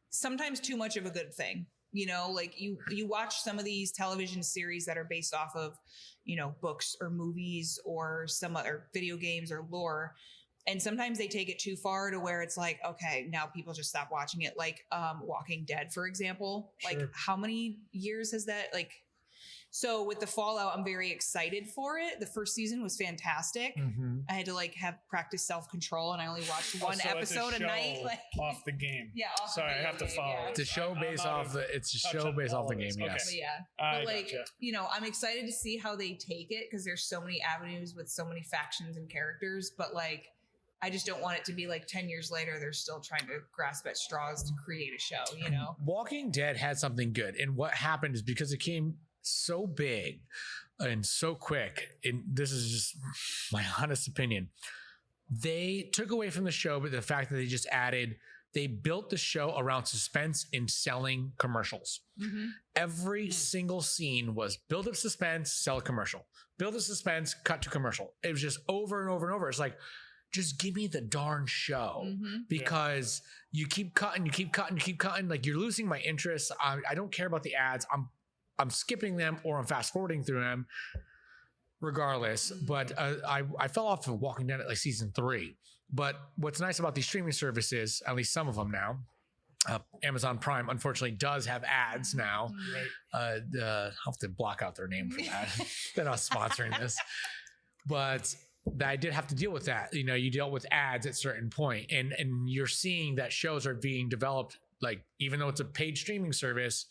sometimes too much of a good thing, you know, like you watch some of these television series that are based off of, you know, books or movies or some other video games or lore. And sometimes they take it too far to where it's like, okay, now people just stop watching it. Like Walking Dead, for example, like Sure. how many years has that like, so with the Fallout, I'm very excited for it. The first season was fantastic. Mm-hmm. I had to like have practice self-control, and I only watched one So it's episode a show night. Like, off the game. yeah. Off Sorry, the I have to game, follow. yeah. It's a show I'm based out off of the. It's a touch show on based off all the of game. this. Yes. But yeah. I But like, gotcha. you know, I'm excited to see how they take it because there's so many avenues with so many factions and characters. But like, I just don't want it to be like 10 years later, they're still trying to grasp at straws to create a show, you know? Walking Dead had something good, and what happened is because it came so big and so quick, and this is just my honest opinion, they took away from the show, but the fact that they built the show around suspense in selling commercials. Mm-hmm. Every single scene was build up suspense, sell a commercial, build up suspense, cut to commercial. It was just over and over and over. It's like, just give me the darn show, because you keep cutting. Like, you're losing my interest. I don't care about the ads. I'm skipping them, or I'm fast forwarding through them regardless. But I fell off of Walking Dead at like season 3. But what's nice about these streaming services, at least some of them now, Amazon Prime unfortunately does have ads now. Right. I'll have to block out their name for that. They're not sponsoring this, but I did have to deal with that. You know, you dealt with ads at a certain point, and you're seeing that shows are being developed. Like, even though it's a paid streaming service,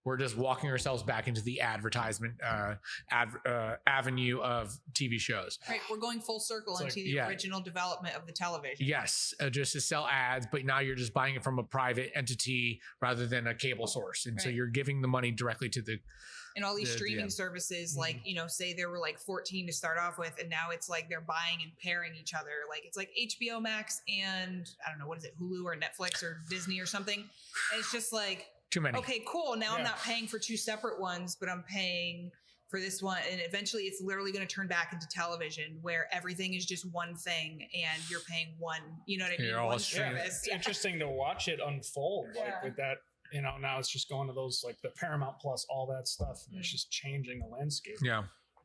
we're just walking ourselves back into the advertisement avenue of TV shows. Right. We're going full circle It's into like- the original development of the television. Yes, just to sell ads, but now you're just buying it from a private entity rather than a cable source. And so Right. you're giving the money directly to the. And all these The- streaming yeah. services, like, you know, say there were like 14 to start off with, and now it's like they're buying and pairing each other. Like, it's like HBO Max and I don't know, what is it, Hulu or Netflix or Disney or something. And it's just like, Too many. okay, cool. Now I'm Yeah. not paying for 2 separate ones, but I'm paying for this one. And eventually it's literally going to turn back into television where everything is just one thing and you're paying one, you know what I mean? You're all One streaming. service. It's interesting to watch it unfold. Yeah. Like with that, you know, now it's just going to those like the Paramount Plus, all that stuff. And it's just changing the landscape. Yeah.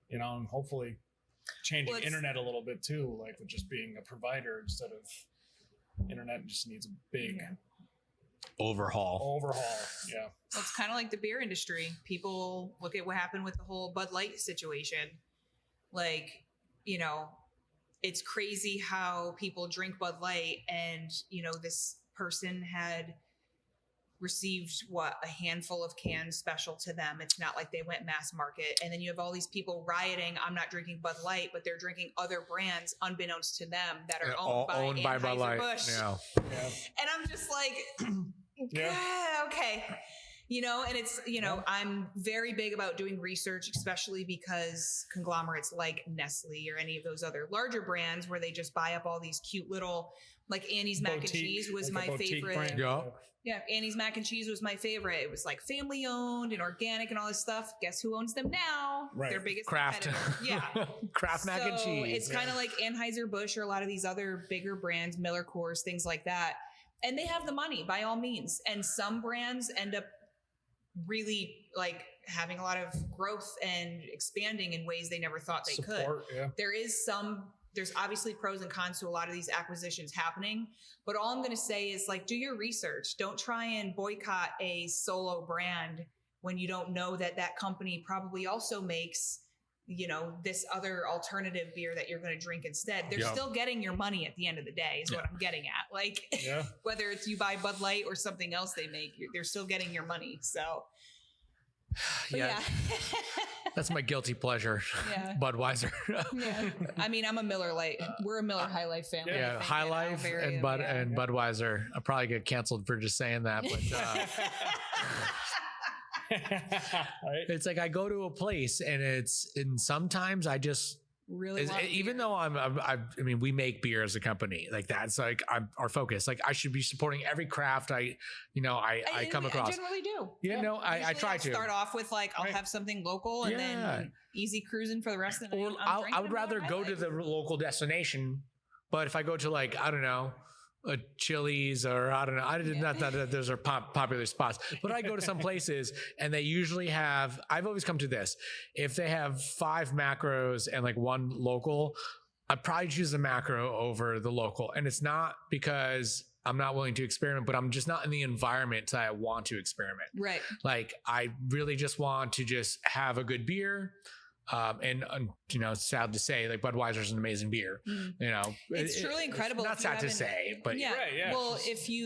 You know, and hopefully changing Well, it's- internet a little bit too, like with just being a provider instead of internet just needs a big Yeah. overhaul. Yeah. Well, it's kind of like the beer industry. People look at what happened with the whole Bud Light situation. Like, you know, it's crazy how people drink Bud Light, and, you know, this person had received a handful of cans special to them. It's not like they went mass market. And then you have all these people rioting, I'm not drinking Bud Light, but they're drinking other brands unbeknownst to them that are owned by Bud Light. Yeah. And I'm just like, okay. You know, and it's, you know, I'm very big about doing research, especially because conglomerates like Nestle or any of those other larger brands where they just buy up all these cute little, like Annie's Mac and Cheese was my favorite. Yeah, Annie's Mac and Cheese was my favorite. It was like family owned and organic and all this stuff. Guess who owns them now? Right. Their biggest Kraft. competitor. Yeah. Kraft Mac and Cheese. It's kind of like Anheuser-Busch or a lot of these other bigger brands, Miller Coors, things like that. And they have the money by all means. And some brands end up really like having a lot of growth and expanding in ways they never thought they could. Yeah. There's obviously pros and cons to a lot of these acquisitions happening, but all I'm going to say is like, do your research. Don't try and boycott a solo brand when you don't know that that company probably also makes, you know, this other alternative beer that you're going to drink instead. They're still getting your money at the end of the day is what I'm getting at. Like whether it's you buy Bud Light or something else they make, they're still getting your money. So yeah. That's my guilty pleasure. Yeah. Budweiser. Yeah. I mean, I'm a Miller Light. We're a Miller High Life family. Yeah. High Life and Budweiser. I'll probably get canceled for just saying that, but it's like I go to a place and sometimes I just really even though I mean, we make beer as a company, like that's like our focus. Like I should be supporting every craft I come across. I generally do. You know, I try to start off with like I'll have something local and then easy cruising for the rest of the night. I would rather go to the local destination, but if I go to like I don't know, a Chili's or I don't know, not that those are popular spots, but I go to some places and they usually have, I've always come to this, if they have 5 macros and like 1 local, I'd probably choose the macro over the local. And it's not because I'm not willing to experiment, but I'm just not in the environment that I want to experiment. Right. Like I really just want to just have a good beer. And you know, it's sad to say, like Budweiser is an amazing beer. You know, it's truly incredible. It's not sad to say, but well,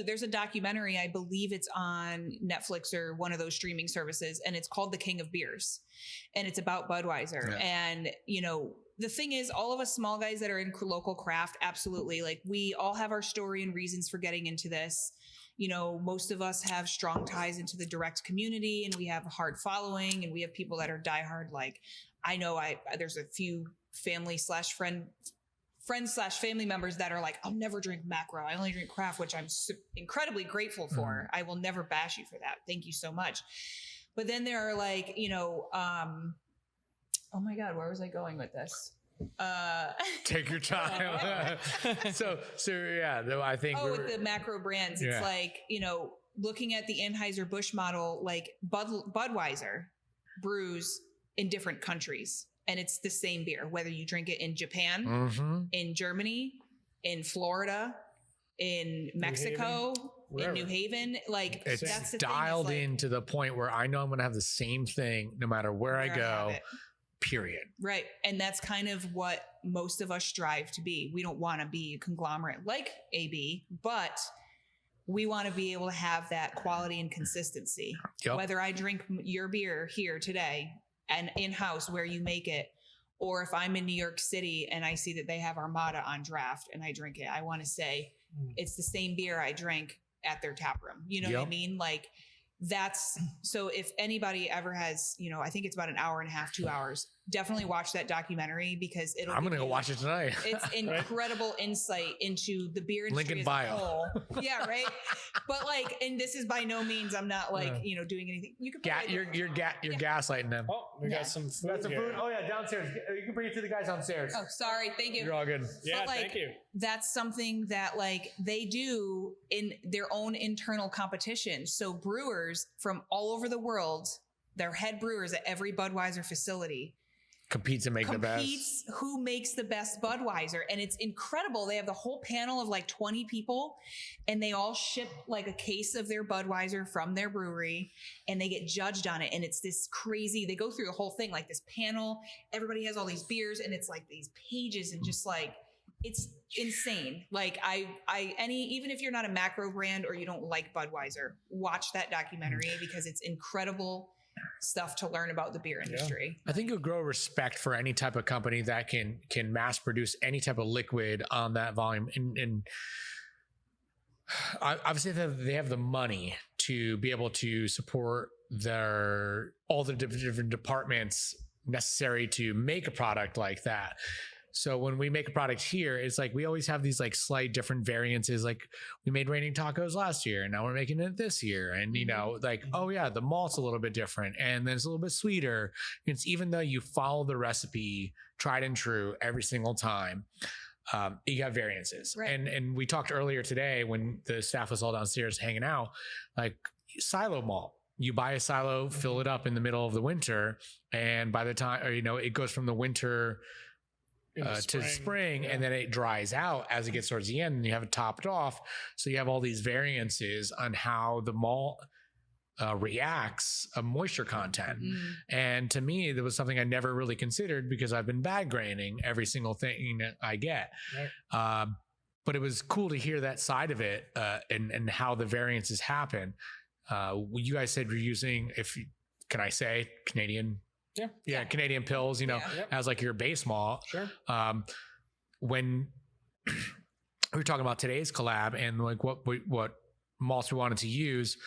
there's a documentary, I believe it's on Netflix or one of those streaming services, and it's called The King of Beers, and it's about Budweiser. Yeah. And you know, the thing is, all of us small guys that are in local craft, absolutely, like we all have our story and reasons for getting into this. You know, most of us have strong ties into the direct community, and we have a hard following, and we have people that are diehard. Like I know there's a few friends/family members that are like, I'll never drink macro. I only drink craft, which I'm incredibly grateful for. I will never bash you for that. Thank you so much. But then there are like, you know, oh my God, where was I going with this? Take your time. so yeah, I think with the macro brands, it's like, you know, looking at the Anheuser-Busch model, like Budweiser brews in different countries, and it's the same beer, whether you drink it in Japan, in Germany, in Florida, in Mexico, in New Haven. Like it's that's the dialed thing, in to the point where I know I'm going to have the same thing no matter where I go. Period. Right. And that's kind of what most of us strive to be. We don't want to be a conglomerate like AB, but we want to be able to have that quality and consistency. Yep. Whether I drink your beer here today and in-house where you make it, or if I'm in New York City and I see that they have Armada on draft and I drink it, I want to say it's the same beer I drank at their tap room. You know what I mean? Like that's, so if anybody ever has, you know, I think it's about an hour and a half, 2 hours, definitely watch that documentary because I'm going to go watch it tonight. It's incredible insight into the beer industry. Link in bio. As a whole. Yeah. Right. But like, and this is by no means, I'm not like, you know, doing anything. You can you're gaslighting them. Oh, we got some food. Got some food. Oh yeah. Downstairs. You can bring it to the guys downstairs. Oh, sorry. Thank you. You're all good. Yeah. But, like, thank you. That's something that like they do in their own internal competition. So brewers from all over the world, they're head brewers at every Budweiser facility. competes and make the best. Who makes the best Budweiser. And it's incredible. They have the whole panel of like 20 people and they all ship like a case of their Budweiser from their brewery and they get judged on it. And it's this crazy, they go through the whole thing, like this panel, everybody has all these beers and it's like these pages and just like, it's insane. Like even if you're not a macro brand or you don't like Budweiser, watch that documentary because it's incredible stuff to learn about the beer industry. I think you'll grow respect for any type of company that can mass produce any type of liquid on that volume. And obviously they have the money to be able to support all the different departments necessary to make a product like that. So when we make a product here, it's like we always have these like slight different variances. Like we made raining tacos last year and now we're making it this year. And you know, like, oh yeah, the malt's a little bit different and then it's a little bit sweeter. It's even though you follow the recipe tried and true every single time, you have variances. Right. And we talked earlier today when the staff was all downstairs hanging out, like silo malt. You buy a silo, fill it up in the middle of the winter. And by the time, or, you know, it goes from the winter to spring and then it dries out as it gets towards the end and you have it topped off. So you have all these variances on how the malt reacts of moisture content. And to me, there was something I never really considered because I've been bag graining every single thing I get. Right. But it was cool to hear that side of it and how the variances happen. You guys said you're using, can I say Canadian? Yeah. Canadian pills, you know, as like your base malt. Sure. When we were talking about today's collab and like what malts we wanted to use,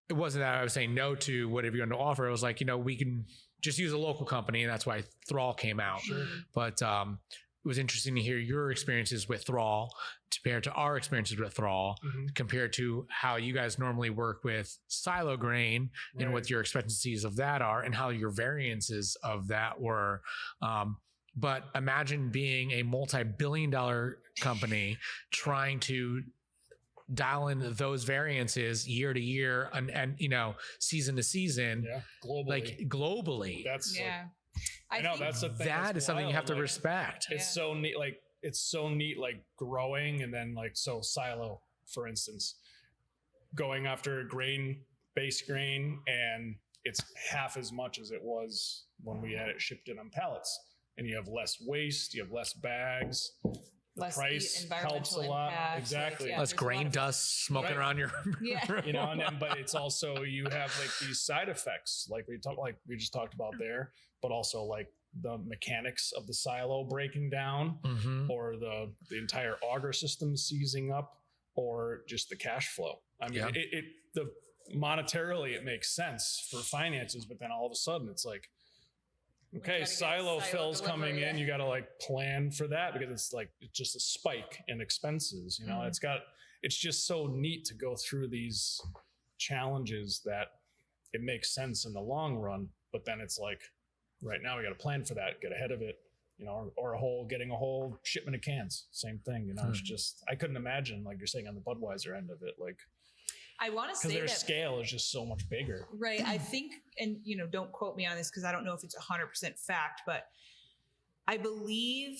it wasn't that I was saying no to whatever you're going to offer. It was like, you know, we can just use a local company, and that's why Thrall came out. Sure. But it was interesting to hear your experiences with Thrall compared to our experiences with Thrall, compared to how you guys normally work with silo grain and what your expectancies of that are and how your variances of that were. But imagine being a multi-billion-dollar company trying to dial in those variances year to year and you know, season to season, globally. That's I know that's the thing. That is something you have to respect. It's so neat. Like it's so neat, like growing and then like, so silo, for instance, going after base grain, and it's half as much as it was when we had it shipped in on pallets, and you have less waste, you have less bags. The price helps a lot. Exactly. Less grain dust smoking around your, you know, but it's also, you have like these side effects, like we just talked about there, but also like the mechanics of the silo breaking down, or the entire auger system seizing up, or just the cash flow. I mean, monetarily it makes sense for finances, but then all of a sudden it's like, okay, silo fills coming in. You got to like plan for that because it's just a spike in expenses. You know, it's just so neat to go through these challenges that it makes sense in the long run. But then it's like, right now we got to plan for that, get ahead of it, you know, or getting a whole shipment of cans. Same thing. You know, it's just, I couldn't imagine, like you're saying, on the Budweiser end of it, like, I want to say because their scale is just so much bigger. Right. I think, and you know, don't quote me on this because I don't know if it's 100% fact, but I believe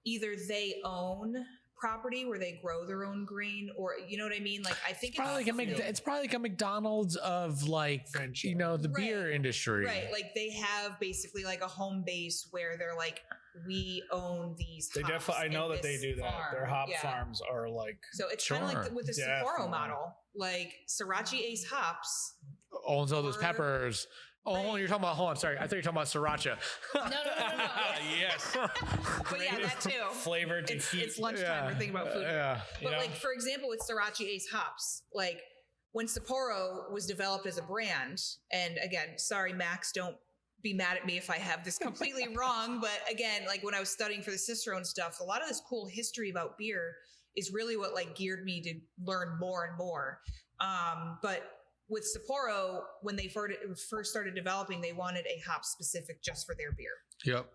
either they own property where they grow their own grain, or you know what I mean? Like I think it's probably like a McDonald's of like, you know, the beer industry. Right. Like they have basically like a home base where they're like, we own these. They definitely, I know that they do that. Farm. Their hop farms are like. So it's kind of like with the Sapporo model, like Sriracha Ace Hops owns all those peppers. Oh, you're talking about, hold on, sorry. I thought you were talking about sriracha. No. Yes. But yeah, that too. Flavored to heat. It's lunchtime. We're thinking about food. But like, for example, with Sriracha Ace Hops, like when Sapporo was developed as a brand, and again, sorry, Max, don't be mad at me if I have this completely wrong. But again, like when I was studying for the Cicerone stuff, a lot of this cool history about beer is really what like geared me to learn more and more. But with Sapporo, when they first started developing, they wanted a hop specific just for their beer. Yep.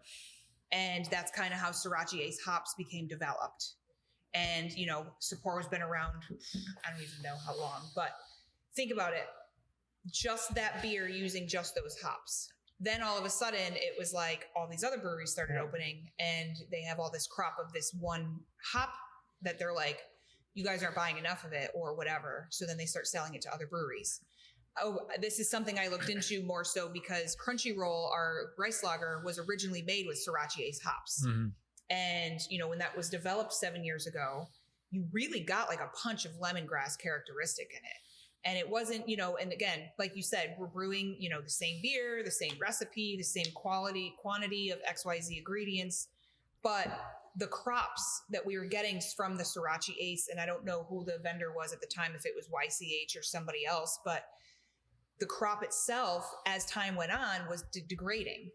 And that's kind of how Sriracha Ace Hops became developed. And, you know, Sapporo's been around, I don't even know how long, but think about it. Just that beer using just those hops Then all of a sudden it was like all these other breweries started opening, and they have all this crop of this one hop that they're like, you guys aren't buying enough of it or whatever. So then they start selling it to other breweries. Oh, this is something I looked into more so because Crunchyroll, our rice lager, was originally made with Sriracha Ace hops. Mm-hmm. And, you know, when that was developed 7 years ago, you really got like a punch of lemongrass characteristic in it. And it wasn't, you know, and again, like you said, we're brewing, you know, the same beer, the same recipe, the same quantity of XYZ ingredients, but the crops that we were getting from the Sriracha Ace, and I don't know who the vendor was at the time, if it was YCH or somebody else, but the crop itself, as time went on, was degrading.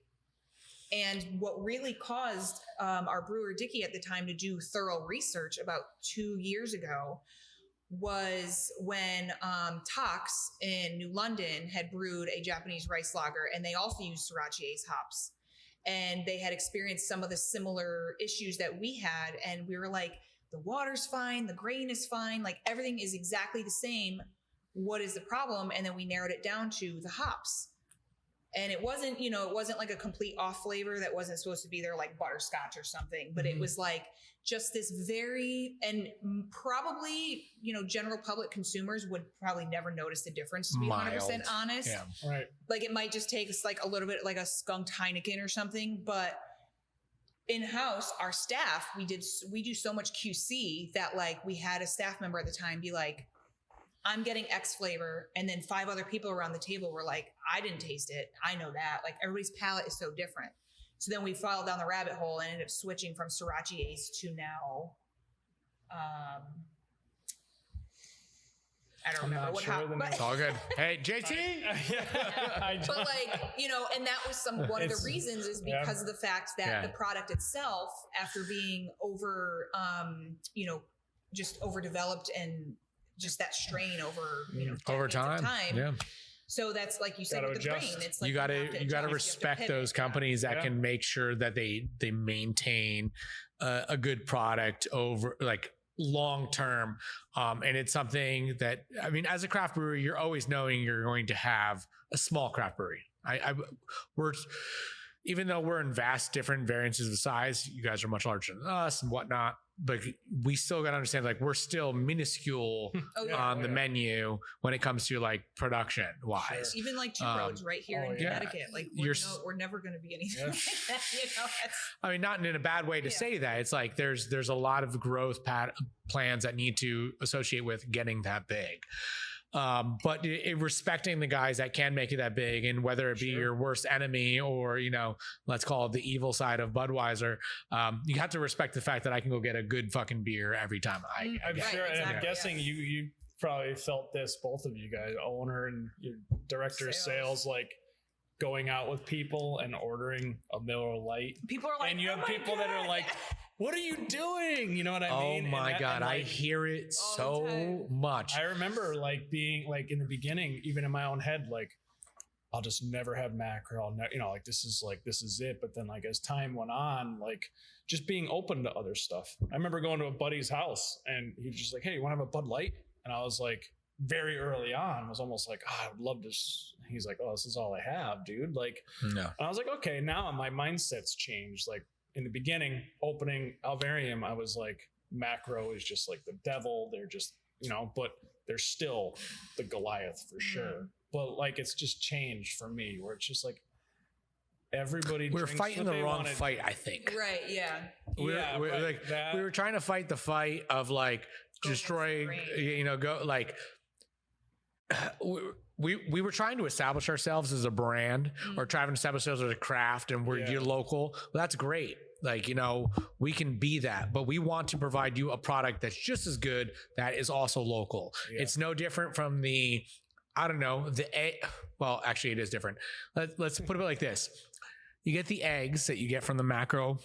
And what really caused our brewer Dickie at the time to do thorough research about 2 years ago was when Tox in New London had brewed a Japanese rice lager, and they also used Sriracha Ace hops. And they had experienced some of the similar issues that we had. And we were like, the water's fine, the grain is fine, like everything is exactly the same. What is the problem? And then we narrowed it down to the hops. And it wasn't, you know, it wasn't like a complete off flavor that wasn't supposed to be there, like butterscotch or something, but it was like just this very, and probably, you know, general public consumers would probably never notice the difference, to be 100% honest. Yeah. Right. Like it might just take us like a little bit like a skunked Heineken or something, but in-house, our staff, we do so much QC that like we had a staff member at the time be like, I'm getting X flavor. And then 5 other people around the table were like, I didn't taste it. I know that. Like everybody's palate is so different. So then we followed down the rabbit hole and ended up switching from Sriracha Ace to now, I don't remember what happened. It's all good. Hey, JT. But like, you know, and that was one of the reasons is because of the fact that the product itself, after being you know, just overdeveloped and just that strain over, you know, over time. Yeah. So that's like you said with the grain. It's like you gotta respect those companies that can make sure that they maintain a good product over like long term. And it's something that, I mean, as a craft brewery, you're always knowing you're going to have a small craft brewery. We're, even though we're in vast different variances of size, you guys are much larger than us and whatnot, but we still got to understand, like, we're still minuscule on the menu when it comes to like production wise. Even like Two Roads right here in Connecticut, like we're never going to be anything like that, you know? I mean, not in a bad way to say that. It's like there's a lot of growth plans that need to associate with getting that big. But respecting the guys that can make it that big, and whether it be your worst enemy or, you know, let's call it the evil side of Budweiser, you have to respect the fact that I can go get a good fucking beer every time I'm sure. And I'm guessing you probably felt this, both of you guys, owner and your director of sales, like going out with people and ordering a Miller Lite. People are like, and you have people that are like, what are you doing? You know what I mean? Oh my God. Like, I hear it so much. I remember like being like in the beginning, even in my own head, like, I'll just never have mackerel. You know, like this is it. But then like as time went on, like just being open to other stuff. I remember going to a buddy's house and he was just like, hey, you want to have a Bud Light? And I was like, very early on, was almost like, I would love to. He's like, oh, this is all I have, dude. Like, no. And I was like, okay, now my mindset's changed. Like, in the beginning, opening Alvarium, I was like, macro is just like the devil. They're just, you know, but they're still the Goliath for sure. But like, it's just changed for me where it's just like everybody. We're fighting the wrong fight, I think. Right. Yeah. We were trying to fight the fight of like destroying, you know, go like. We were trying to establish ourselves as a brand or trying to establish ourselves as a craft, and you're local. Well, that's great. Like, you know, we can be that, but we want to provide you a product that's just as good that is also local. Yeah. It's no different from well, actually it is different. Let's put it like this. You get the eggs that you get from the macro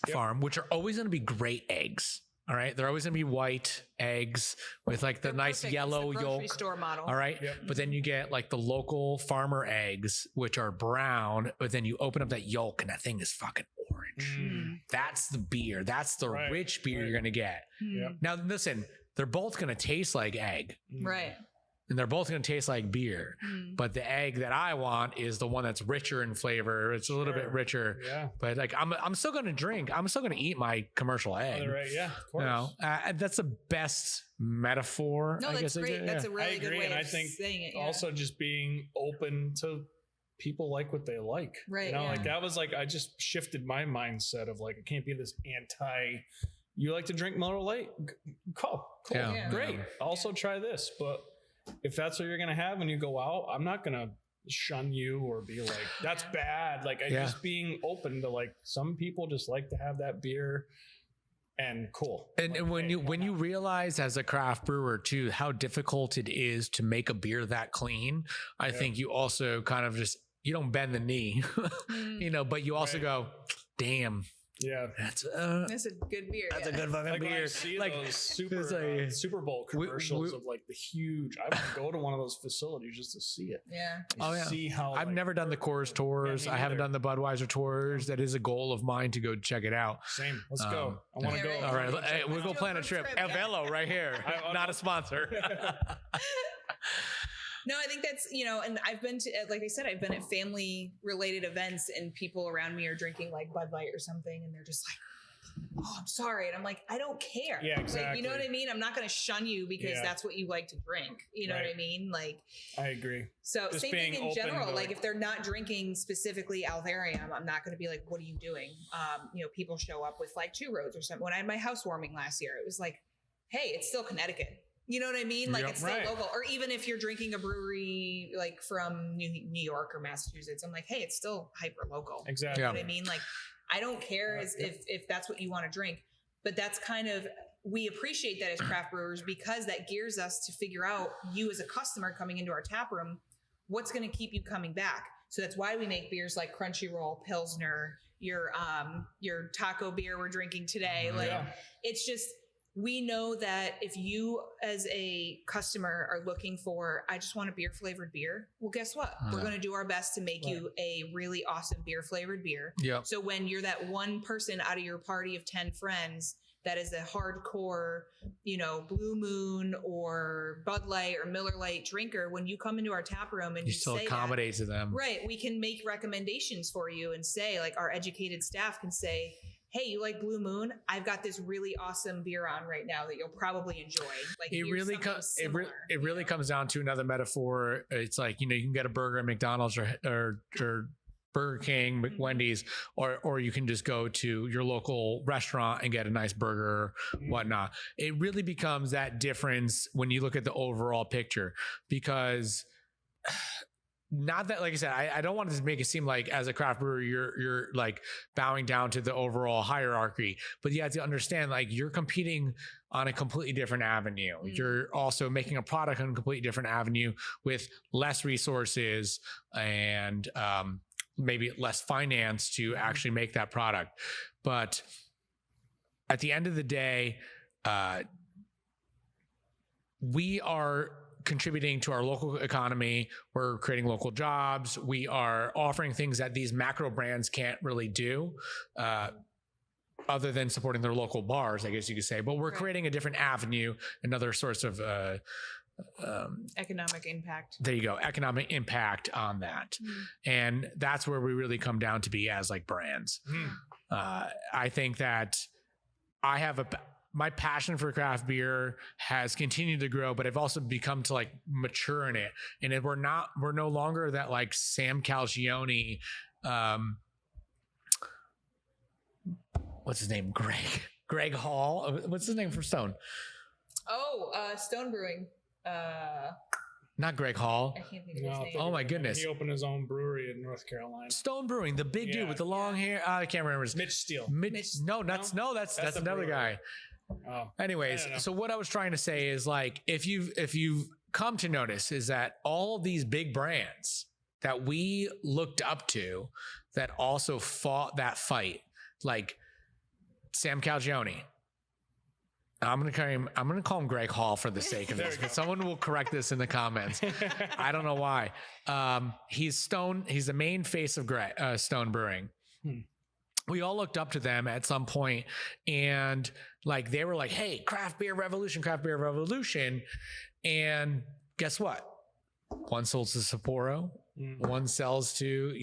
farm, which are always going to be great eggs. All right. They're always going to be white eggs with like the nice yellow yolk. Store model. All right. Yep. But then you get like the local farmer eggs, which are brown, but then you open up that yolk and that thing is fucking orange. That's the beer. That's the rich beer you're going to get. Now, listen, they're both going to taste like egg. Right. and they're both going to taste like beer. But the egg that I want is the one that's richer in flavor. It's a little bit richer. Yeah. But like I'm still going to drink. I'm still going to eat my commercial egg. Right. Yeah. Of course. You know, that's the best metaphor. No, that's great. That's a really good way of saying it. Also just being open to people like what they like. Right. You know, like that was like, I just shifted my mindset of like, it can't be this you like to drink Miller Lite? Cool. Yeah. Great. Also try this. But if that's what you're going to have when you go out, I'm not going to shun you or be like, that's bad. Like just being open to like, some people just like to have that beer and cool. And, like, when you realize as a craft brewer too, how difficult it is to make a beer that clean, I think you also kind of just, you don't bend the knee, you know, but you also go, damn. Yeah, that's a good beer. That's a good fucking beer. I see like those Super Bowl commercials of like the huge. I would go to one of those facilities just to see it. Yeah. See how I've never done the Coors tours. I haven't done the Budweiser tours. That is a goal of mine to go check it out. Same. Let's go. I want to go. All right, we'll go plan a trip. Velo right here. Not a sponsor. No, I think that's, you know, and I've been to, like I said, I've been at family related events and people around me are drinking like Bud Light or something. And they're just like, oh, I'm sorry. And I'm like, I don't care. Yeah, exactly. Like, you know what I mean? I'm not going to shun you because that's what you like to drink. You know what I mean? Like, I agree. So just same thing in general, like if they're not drinking specifically Alvarium, I'm not going to be like, what are you doing? You know, people show up with like 2 roads or something. When I had my housewarming last year, it was like, hey, it's still Connecticut. You know what I mean? Like it's still local. Or even if you're drinking a brewery like from New York or Massachusetts, I'm like, hey, it's still hyper local. Exactly. You know what I mean? Like I don't care if that's what you want to drink, but that's kind of, we appreciate that as craft brewers because that gears us to figure out, you as a customer coming into our tap room, what's going to keep you coming back. So that's why we make beers like Crunchyroll, Pilsner, your taco beer we're drinking today. Like it's just, we know that if you as a customer are looking for, I just want a beer flavored beer. Well, guess what? We're going to do our best to make you a really awesome beer flavored beer. Yeah. So when you're that one person out of your party of 10 friends that is a hardcore, you know, Blue Moon or Bud Light or Miller Lite drinker, when you come into our tap room and you still say accommodate to them. Right. We can make recommendations for you and say, like, our educated staff can say, hey, you like Blue Moon? I've got this really awesome beer on right now that you'll probably enjoy. Like it really comes down to another metaphor. It's like, you know, you can get a burger at McDonald's or Burger King, Wendy's, or you can just go to your local restaurant and get a nice burger, whatnot. It really becomes that difference when you look at the overall picture, because not that, like I said, I don't want to make it seem like as a craft brewer, you're like bowing down to the overall hierarchy, but you have to understand, like, you're competing on a completely different avenue. You're also making a product on a completely different avenue with less resources and, maybe less finance to actually make that product. But at the end of the day, we are contributing to our local economy. We're creating local jobs. We are offering things that these macro brands can't really do, other than supporting their local bars, I guess you could say. But we're creating a different avenue, another source of economic impact. There you go. Economic impact on that. And that's where we really come down to be as like brands. I think that I have my passion for craft beer has continued to grow, but I've also become to like mature in it. And if we're no longer that like Sam Calgione, what's his name? Greg Hall. What's his name from Stone? Stone Brewing. Not Greg Hall. I can't think of his name. Oh my goodness. He opened his own brewery in North Carolina. Stone Brewing, the big dude with the long hair. I can't remember his Mitch Steele. That's another guy. Oh. Anyways, so what I was trying to say is, like, if you've come to notice, is that all these big brands that we looked up to that also fought that fight, like Sam Calgione. I'm gonna call him Greg Hall for the sake of this, but someone will correct this in the comments. I don't know why. He's the main face of Stone Brewing. We all looked up to them at some point, and like they were like, "Hey, craft beer revolution!" And guess what? One sells to Sapporo, one sells to,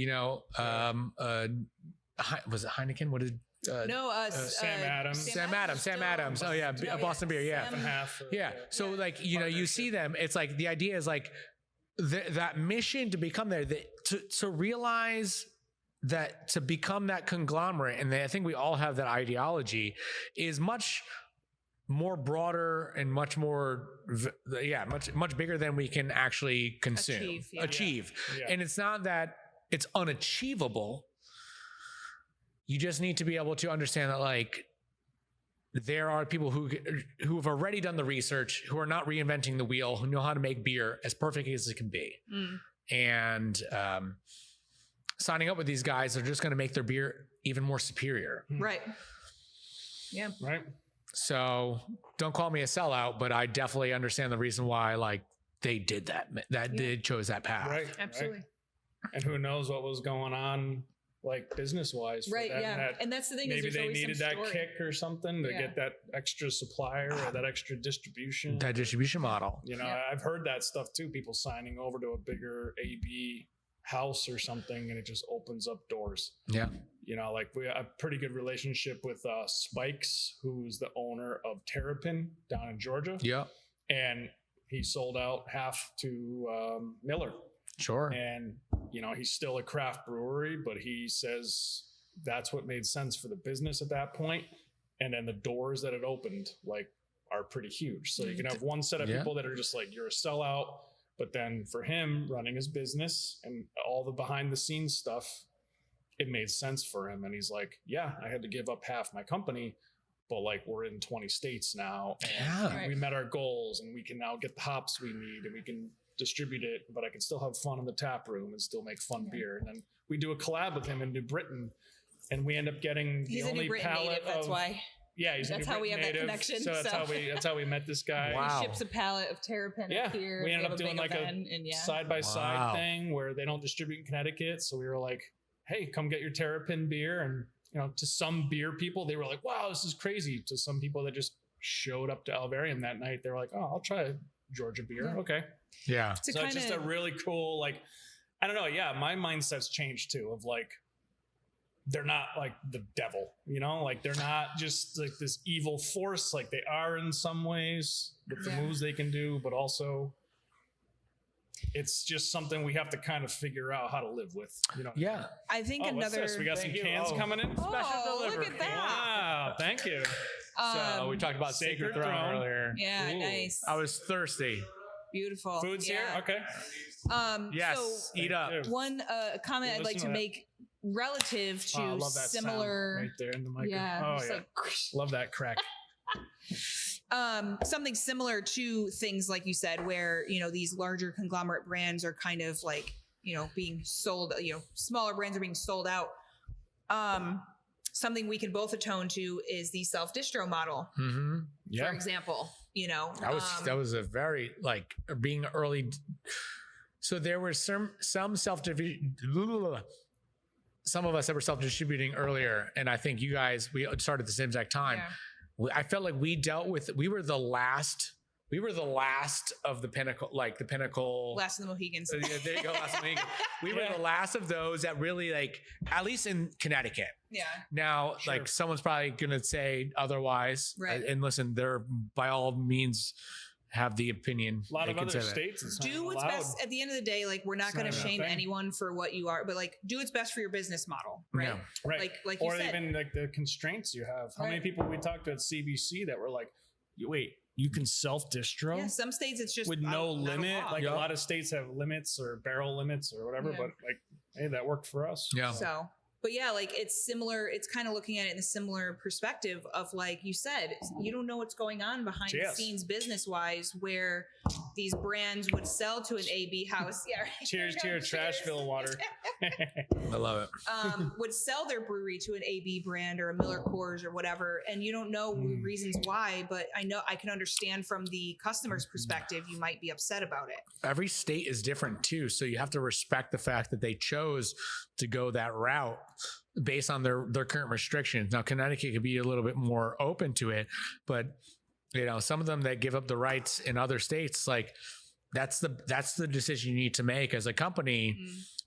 was it Heineken? What did Sam Adams. Sam Adams. Oh yeah, Boston beer. Yeah, So you see them. It's like the idea is like that mission to become there, to realize that to become that conglomerate, and I think we all have that ideology, is much more broader and much more, much bigger than we can actually consume, achieve. Yeah. And it's not that it's unachievable. You just need to be able to understand that, like, there are people who have already done the research, who are not reinventing the wheel, who know how to make beer as perfect as it can be. And signing up with these guys are just going to make their beer even more superior. Right. Yeah. Right. So don't call me a sellout, but I definitely understand the reason why, like, they did that they chose that path. Right. Absolutely. Right. And who knows what was going on, like, business wise. Right. Yeah. And that's the thing. Maybe is they needed that kick or something to get that extra supplier or that extra distribution. That distribution model. I've heard that stuff too. People signing over to a bigger AB house or something, and it just opens up doors. Yeah. Like, we have a pretty good relationship with Spikes, who's the owner of Terrapin down in Georgia. Yeah. And he sold out half to Miller. Sure. And, he's still a craft brewery, but he says that's what made sense for the business at that point. And then the doors that it opened, like, are pretty huge. So you can have one set of people that are just like, you're a sellout. But then for him running his business and all the behind the scenes stuff, it made sense for him. And he's like, yeah, I had to give up half my company, but, like, we're in 20 states now, and we met our goals, and we can now get the hops we need, and we can distribute it, but I can still have fun in the tap room and still make fun beer. And then we do a collab with him in New Britain, and we end up getting the only pallet native, that's why. Yeah, that's how we have native, that connection. So that's how we met this guy. Wow. He ships a pallet of Terrapin up here. We ended up doing like a side-by-side thing where they don't distribute in Connecticut. So we were like, hey, come get your Terrapin beer. And, to some beer people, they were like, wow, this is crazy. To some people that just showed up to Alvarium that night, they were like, oh, I'll try a Georgia beer. Yeah. Okay. Yeah. So it's just a really cool, like, I don't know. Yeah. My mindset's changed too, of like, they're not like the devil, like, they're not just like this evil force. Like, they are in some ways with the moves they can do, but also it's just something we have to kind of figure out how to live with, Yeah. I think what's this? We got some cans coming in. Special delivery. Look at that. Wow. Thank you. So we talked about Sacred Throne earlier. Yeah. Ooh. Nice. I was thirsty. Beautiful. Food's here. Okay. Yes. So eat up. One comment I'd like to make relative to similar right there in the mic. Yeah. Like, love that crack. Something similar to things like you said, where, these larger conglomerate brands are kind of like, being sold, smaller brands are being sold out. Something we can both atone to is the self-distro model. Mm-hmm. Yeah. For example, that was a very, like, being early. So there were some some of us that were self-distributing earlier. And I think you guys, we started at the same exact time. Yeah. I felt like we were the last of the pinnacle, like the pinnacle. Last of the Mohegans. There you go, last of the Mohegans. We were the last of those that really, like, at least in Connecticut. Yeah. Now, like, someone's probably going to say otherwise. Right. And listen, they're by all means have the opinion. A lot of other states. Do what's best at the end of the day. Like, we're not going to shame anyone for what you are, but, like, do what's best for your business model. Right. Yeah. Right. Like you said. Or even like the constraints you have. How many people we talked to at CBC that were like, wait, you can self-distro? Yeah, some states it's just with no limit. Like, a lot of states have limits or barrel limits or whatever, but, like, hey, that worked for us. Yeah. So, but yeah, like, it's similar. It's kind of looking at it in a similar perspective of, like you said, you don't know what's going on behind the scenes business wise, where these brands would sell to an AB house. Yeah. Right. Cheers to your Trashville water. I love it. Would sell their brewery to an AB brand or a Miller Coors or whatever. And you don't know reasons why, but I know I can understand from the customer's perspective, you might be upset about it. Every state is different too. So you have to respect the fact that they chose to go that route based on their current restrictions. Now, Connecticut could be a little bit more open to it, but some of them that give up the rights in other states, like that's the decision you need to make as a company,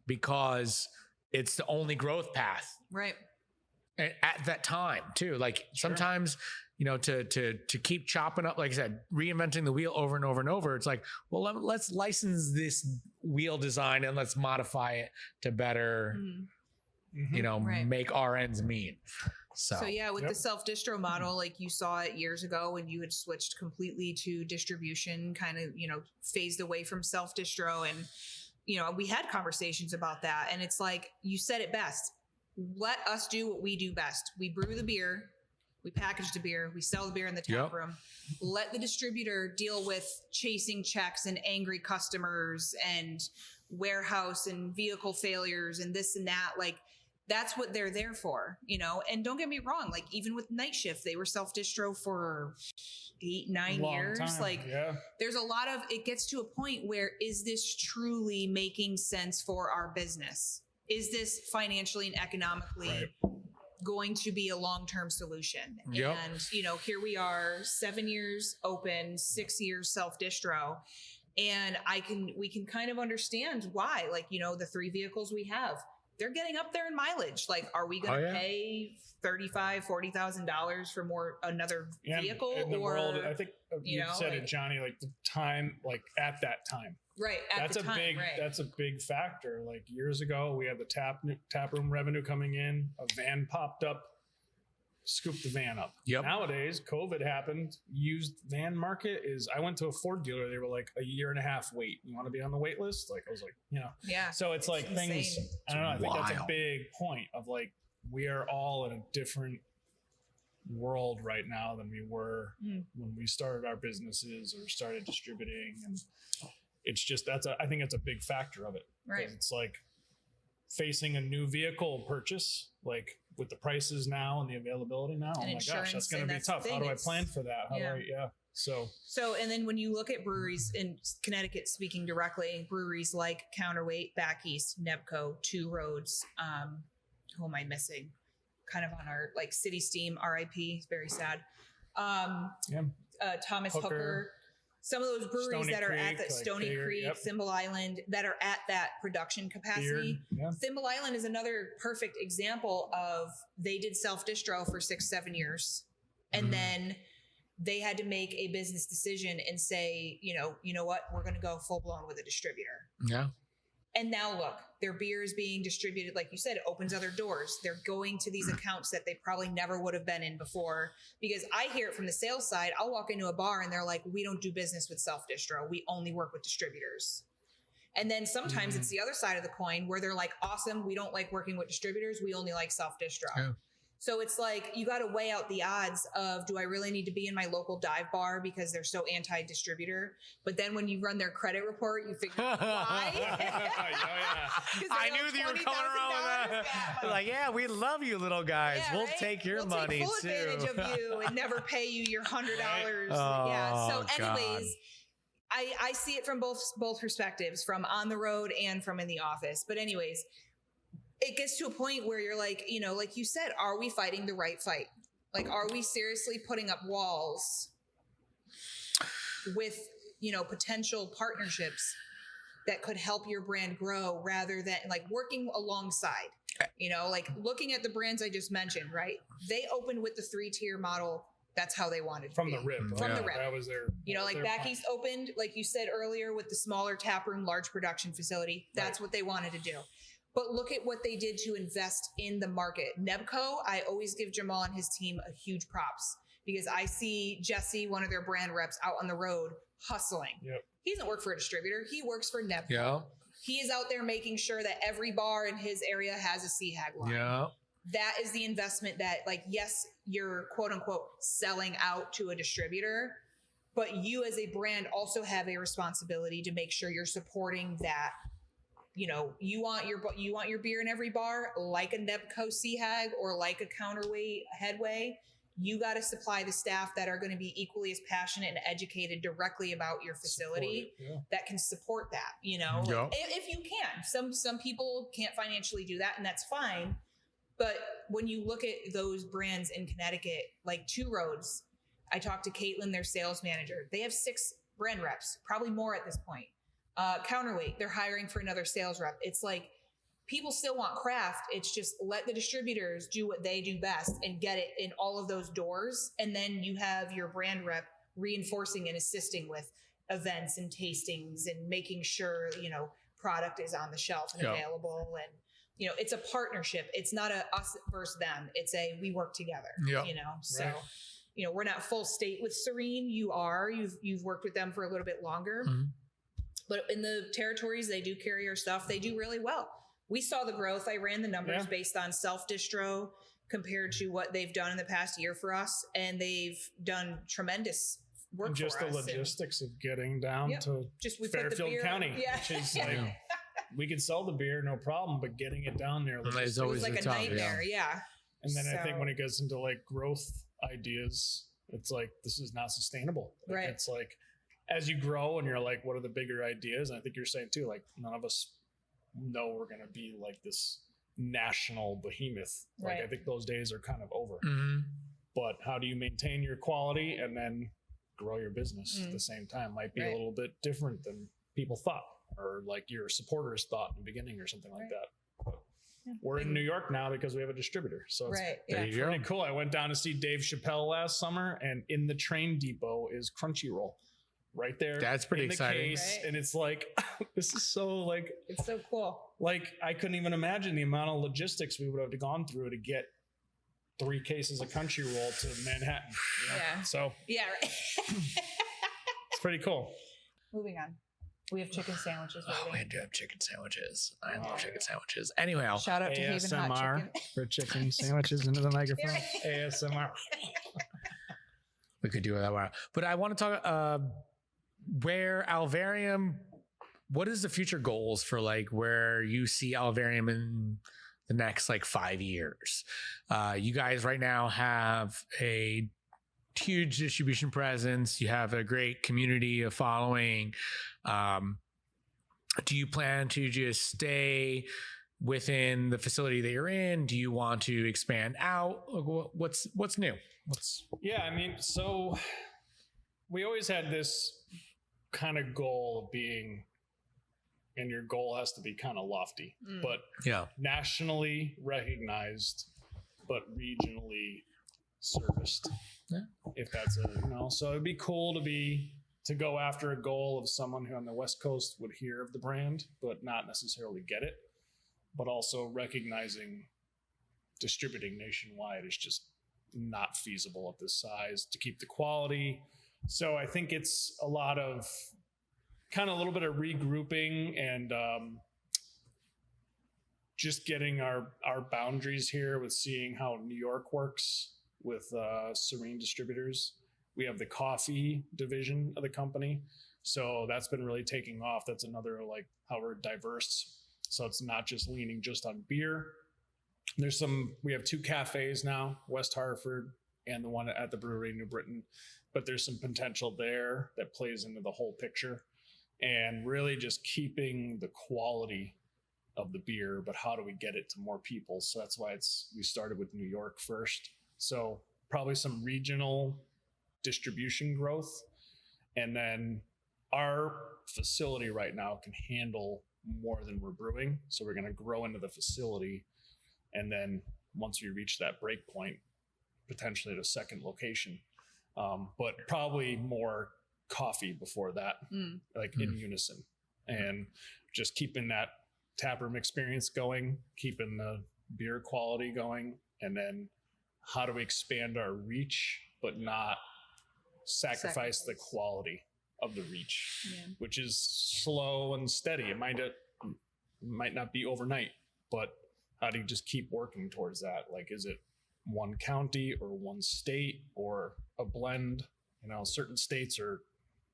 because it's the only growth path. Right. At that time too. Like sometimes, to keep chopping up, like I said, reinventing the wheel over and over and over. It's like, well, let's license this wheel design and let's modify it to better, make our ends meet. So yeah, with the self-distro model, like you saw it years ago when you had switched completely to distribution, kind of, phased away from self-distro. And, we had conversations about that. And it's like, you said it best. Let us do what we do best. We brew the beer, we package the beer, we sell the beer in the tap room. Let the distributor deal with chasing checks and angry customers and warehouse and vehicle failures and this and that. Like, that's what they're there for, and don't get me wrong. Like, even with Night Shift, they were self-distro for 8-9 years. Time. Like there's a lot of, it gets to a point where, is this truly making sense for our business? Is this financially and economically going to be a long-term solution? Yep. And, here we are, 7 years open, 6 years self-distro. And we can kind of understand why, like, the 3 vehicles we have, they're getting up there in mileage. Like, are we going to pay $35,000, $40,000 for another vehicle? In the world, I think you said it, Johnny, like the time, like at that time. Right. That's a big factor. Like years ago, we had the tap room revenue coming in, a van popped up, scooped the van up. Yep. Nowadays, COVID happened. Used van market I went to a Ford dealer. They were like a year and a half wait. You want to be on the wait list? Like, I was like, Yeah. So it's like insane. Things, I don't know. I think that's a big point of like, we are all in a different world right now than we were when we started our businesses or started distributing. And it's just, I think it's a big factor of it. Right. It's like facing a new vehicle purchase, like with the prices now and the availability now. And oh my gosh, that's going to be tough. How do I plan for that? So, and then when you look at breweries in Connecticut, speaking directly, breweries like Counterweight, Back East, Nebco, Two Roads, who am I missing? Kind of on our like City Steam, RIP, very sad. Thomas Hooker. Some of those breweries Stony that are Creek, at that Stony Creek, Thimble Island, that are at that production capacity. Thimble Island is another perfect example of, they did self-distro for 6-7 years. And then they had to make a business decision and say, you know what, we're going to go full blown with a distributor. Yeah. And now look, their beer is being distributed. Like you said, it opens other doors. They're going to these accounts that they probably never would have been in before. Because I hear it from the sales side. I'll walk into a bar and they're like, we don't do business with self-distro. We only work with distributors. And then sometimes it's the other side of the coin where they're like, awesome, we don't like working with distributors. We only like self-distro. Yeah. So it's like, you got to weigh out the odds of, do I really need to be in my local dive bar because they're so anti-distributor? But then when you run their credit report, you figure out why. I knew that you were coming around with that. Like, yeah, we love you, little guys. We'll take your money full too. Advantage of you and never pay you your $100. So anyways, I see it from both perspectives, from on the road and from in the office. But anyways, it gets to a point where you're like, like you said, are we fighting the right fight? Like, are we seriously putting up walls with, potential partnerships that could help your brand grow rather than like working alongside, like looking at the brands I just mentioned, right? They opened with the 3-tier model. That's how they wanted to from be. the rip. From the rip. That was their, like Back East opened, like you said earlier, with the smaller tap room, large production facility. That's what they wanted to do. But look at what they did to invest in the market. Nebco, I always give Jamal and his team a huge props because I see Jesse, one of their brand reps, out on the road hustling. Yep. He doesn't work for a distributor. He works for Nebco. Yeah. He is out there making sure that every bar in his area has a CHAG line. Yeah. That is the investment that, like, yes, you're quote unquote selling out to a distributor, but you as a brand also have a responsibility to make sure you're supporting that. You want your beer in every bar, like a Nebco CHAG or like a Counterweight Headway. You got to supply the staff that are going to be equally as passionate and educated directly about your facility that can support that. If you can. Some people can't financially do that, and that's fine. But when you look at those brands in Connecticut, like Two Roads, I talked to Caitlin, their sales manager. They have 6 brand reps, probably more at this point. Counterweight, they're hiring for another sales rep. It's like people still want craft. It's just let the distributors do what they do best and get it in all of those doors. And then you have your brand rep reinforcing and assisting with events and tastings and making sure, product is on the shelf and available. And, it's a partnership. It's not a us versus them. It's a, we work together, so, right. We're not full state with Serene. You've worked with them for a little bit longer, but in the territories, they do carry our stuff. They do really well. We saw the growth. I ran the numbers based on self-distro compared to what they've done in the past year for us. And they've done tremendous work and just for the us. logistics of getting down to just Fairfield County, which is like, we could sell the beer, no problem, but getting it down there is always like a nightmare. Yeah. And then I think when it gets into like growth ideas, it's like, this is not sustainable. Like, right. It's like, as you grow and you're like, what are the bigger ideas? And I think you're saying too, like none of us know we're going to be like this national behemoth. Like I think those days are kind of over. But how do you maintain your quality and then grow your business at the same time? Might be a little bit different than people thought, or like your supporters thought in the beginning or something like that. But we're in New York now because we have a distributor. So it's pretty cool. I went down to see Dave Chappelle last summer, and in the train depot is Crunchyroll. Right there. That's pretty exciting. And it's like, this is so like, it's so cool. Like I couldn't even imagine the amount of logistics we would have gone through to get 3 cases of Crunchyroll to Manhattan. Yeah. So it's pretty cool. Moving on. We have chicken sandwiches. We do have chicken sandwiches. I love chicken sandwiches. Anyway, shout out to Haven Hot Chicken for chicken sandwiches into the microphone. ASMR. We could do that. But I want to talk where Alvarium, what is the future goals for like where you see Alvarium in the next like 5 years? You guys right now have a huge distribution presence. You have a great community of following. Do you plan to just stay within the facility that you're in? Do you want to expand out? What's new? So we always had this kind of goal of being, and your goal has to be kind of lofty, but nationally recognized, but regionally serviced. If that's so it'd be cool to go after a goal of someone who on the West Coast would hear of the brand, but not necessarily get it, but also recognizing distributing nationwide is just not feasible at this size to keep the quality. So I think it's a lot of kind of a little bit of regrouping and just getting our boundaries here with seeing how New York works with Serene Distributors. We have the coffee division of the company. So that's been really taking off. That's another like how we're diverse. So it's not just leaning just on beer. We have 2 cafes now, West Hartford and the one at the brewery in New Britain, but there's some potential there that plays into the whole picture and really just keeping the quality of the beer, but how do we get it to more people? So that's why we started with New York first. So probably some regional distribution growth. And then our facility right now can handle more than we're brewing. So we're going to grow into the facility. And then once we reach that break point, potentially at a second location, but probably more coffee before that, in unison, and just keeping that taproom experience going, keeping the beer quality going, and then how do we expand our reach, but not sacrifice the quality of the reach, which is slow and steady. It might not be overnight, but how do you just keep working towards that? Like, is it one county or one state or a blend? Certain states are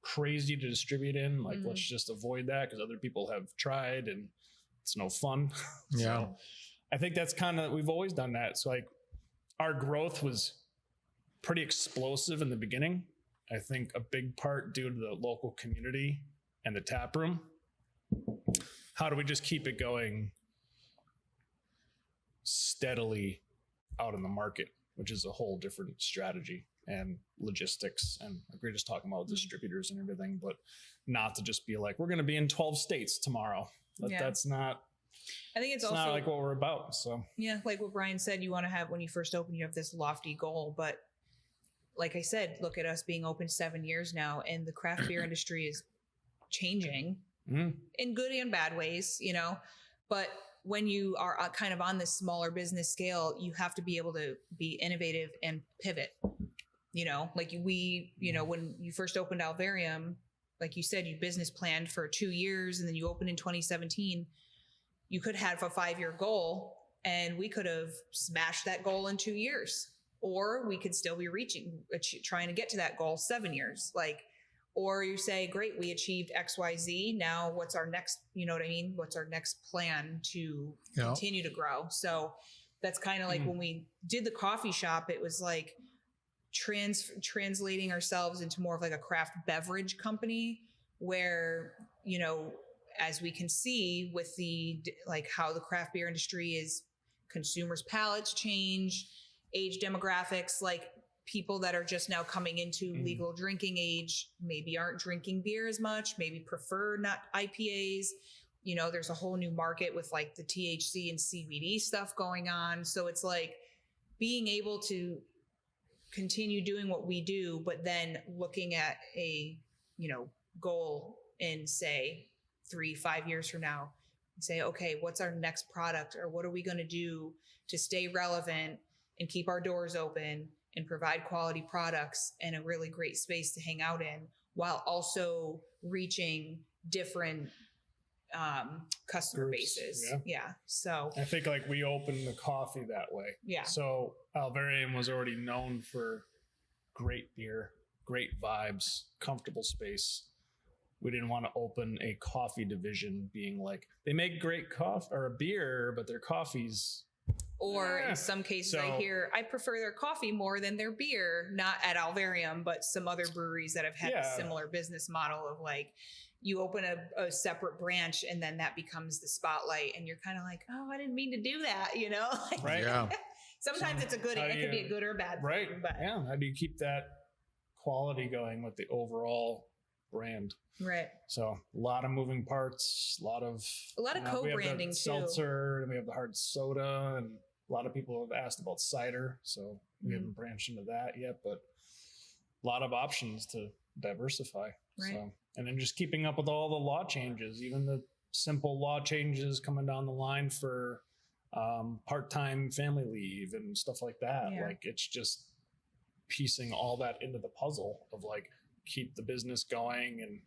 crazy to distribute in. Like, let's just avoid that because other people have tried and it's no fun. So I think that's we've always done that. So like our growth was pretty explosive in the beginning. I think a big part due to the local community and the tap room. How do we just keep it going steadily out in the market, which is a whole different strategy. and logistics. And like we're just talking about distributors and everything, but not to just be like, we're going to be in 12 states tomorrow. That's not, I think it's also not like what we're about. So yeah, like what Brian said, you want to have, when you first open, you have this lofty goal, but like I said, look at us being open 7 years now, and the craft beer industry is changing in good and bad ways, you know, but when you are kind of on this smaller business scale, you have to be able to be innovative and pivot, you know, like we, you know, when you first opened Alvarium, like you said, you business planned for 2 years and then you opened in 2017. You could have a 5-year goal and we could have smashed that goal in 2 years, or we could still be trying to get to that goal 7 years. Like, or you say, great, we achieved XYZ. Now what's our next, you know what I mean? What's our next plan to continue to grow? So that's kind of like when we did the coffee shop, it was like translating ourselves into more of like a craft beverage company where, you know, as we can see with the, like how the craft beer industry is, consumers' palates change, age demographics, like people that are just now coming into legal drinking age, maybe aren't drinking beer as much, maybe prefer not IPAs. You know, there's a whole new market with like the THC and CBD stuff going on. So it's like being able to continue doing what we do, but then looking at a, you know, goal in say 3-5 years from now and say, okay, what's our next product, or what are we going to do to stay relevant and keep our doors open and provide quality products and a really great space to hang out in, while also reaching different customer groups, bases. Yeah. So I think like we opened the coffee that way. Yeah. So Alvarium was already known for great beer, great vibes, comfortable space. We didn't want to open a coffee division being like, they make great coffee or a beer, but their coffee's. Or in some cases, I hear, I prefer their coffee more than their beer, not at Alvarium, but some other breweries that have had a similar business model of like, you open a separate branch and then that becomes the spotlight. And you're kind of like, oh, I didn't mean to do that, you know? Right. Yeah. Sometimes it's a good, it could be a good or bad right. thing. But yeah. How do you keep that quality going with the overall brand? Right. So a lot of moving parts, a lot of co-branding too. Seltzer, and we have the hard soda, and a lot of people have asked about cider. So we haven't branched into that yet, but a lot of options to diversify. Right. So, and then just keeping up with all the law changes, even the simple law changes coming down the line for part-time family leave and stuff like that. Yeah. Like it's just piecing all that into the puzzle of like, keep the business going and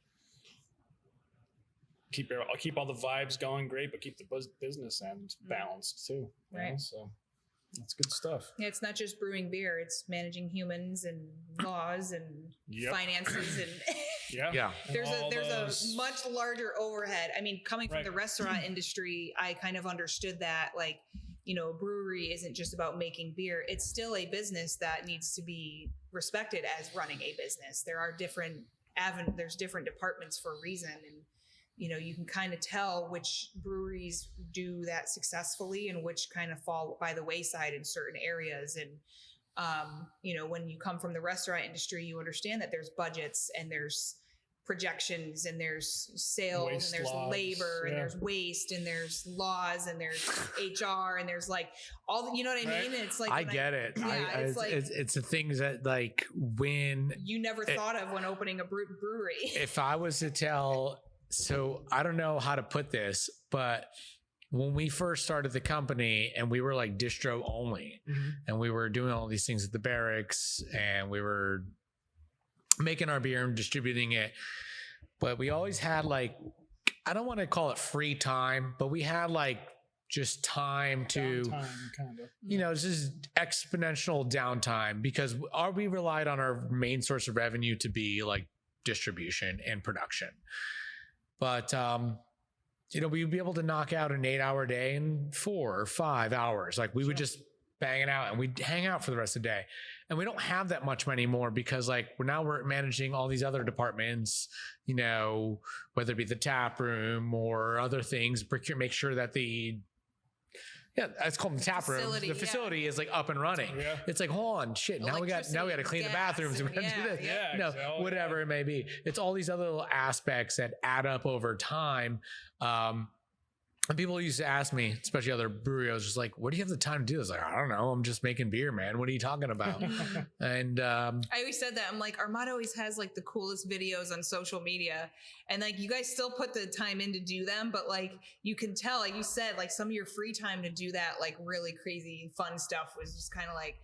keep all the vibes going great, but keep the business end balanced too. Right. Know? So that's good stuff. Yeah, it's not just brewing beer; it's managing humans and laws and finances and yeah. There's a much larger overhead. I mean, coming from the restaurant industry, I kind of understood that, like, you know, a brewery isn't just about making beer. It's still a business that needs to be respected as running a business. There are there's different departments for a reason. And, you know, you can kind of tell which breweries do that successfully and which kind of fall by the wayside in certain areas. And, you know, when you come from the restaurant industry, you understand that there's budgets and there's projections and there's sales and there's labor and there's waste and there's laws and there's HR and there's like all the, you know what I mean? And it's like, I get it. Yeah, it's the things that like when you never thought of when opening a brewery. If I was to tell, so I don't know how to put this, but when we first started the company and we were like distro only and we were doing all these things at the barracks and we were making our beer and distributing it, but we always had like, I don't want to call it free time, but we had like just time to downtime, kind of, you know, this is exponential downtime because we relied on our main source of revenue to be like distribution and production. But, you know, we'd be able to knock out an 8-hour day in 4 or 5 hours. Like we would just bang it out and we'd hang out for the rest of the day. And we don't have that much money anymore because like we're managing all these other departments, you know, whether it be the tap room or other things, make sure that the Yeah, it's called the tap room. The facility is like up and running. Yeah. It's like, hold on, shit. Now we got to clean the bathrooms. And we got to do this. Yeah, whatever it may be. It's all these other little aspects that add up over time. And people used to ask me, especially other brewery owners, just like, "What do you have the time to do this?" Like, I don't know. I'm just making beer, man. What are you talking about? And I always said that. I'm like, Armada always has like the coolest videos on social media, and like you guys still put the time in to do them, but like you can tell, like you said, like some of your free time to do that, like really crazy fun stuff was just kind of like,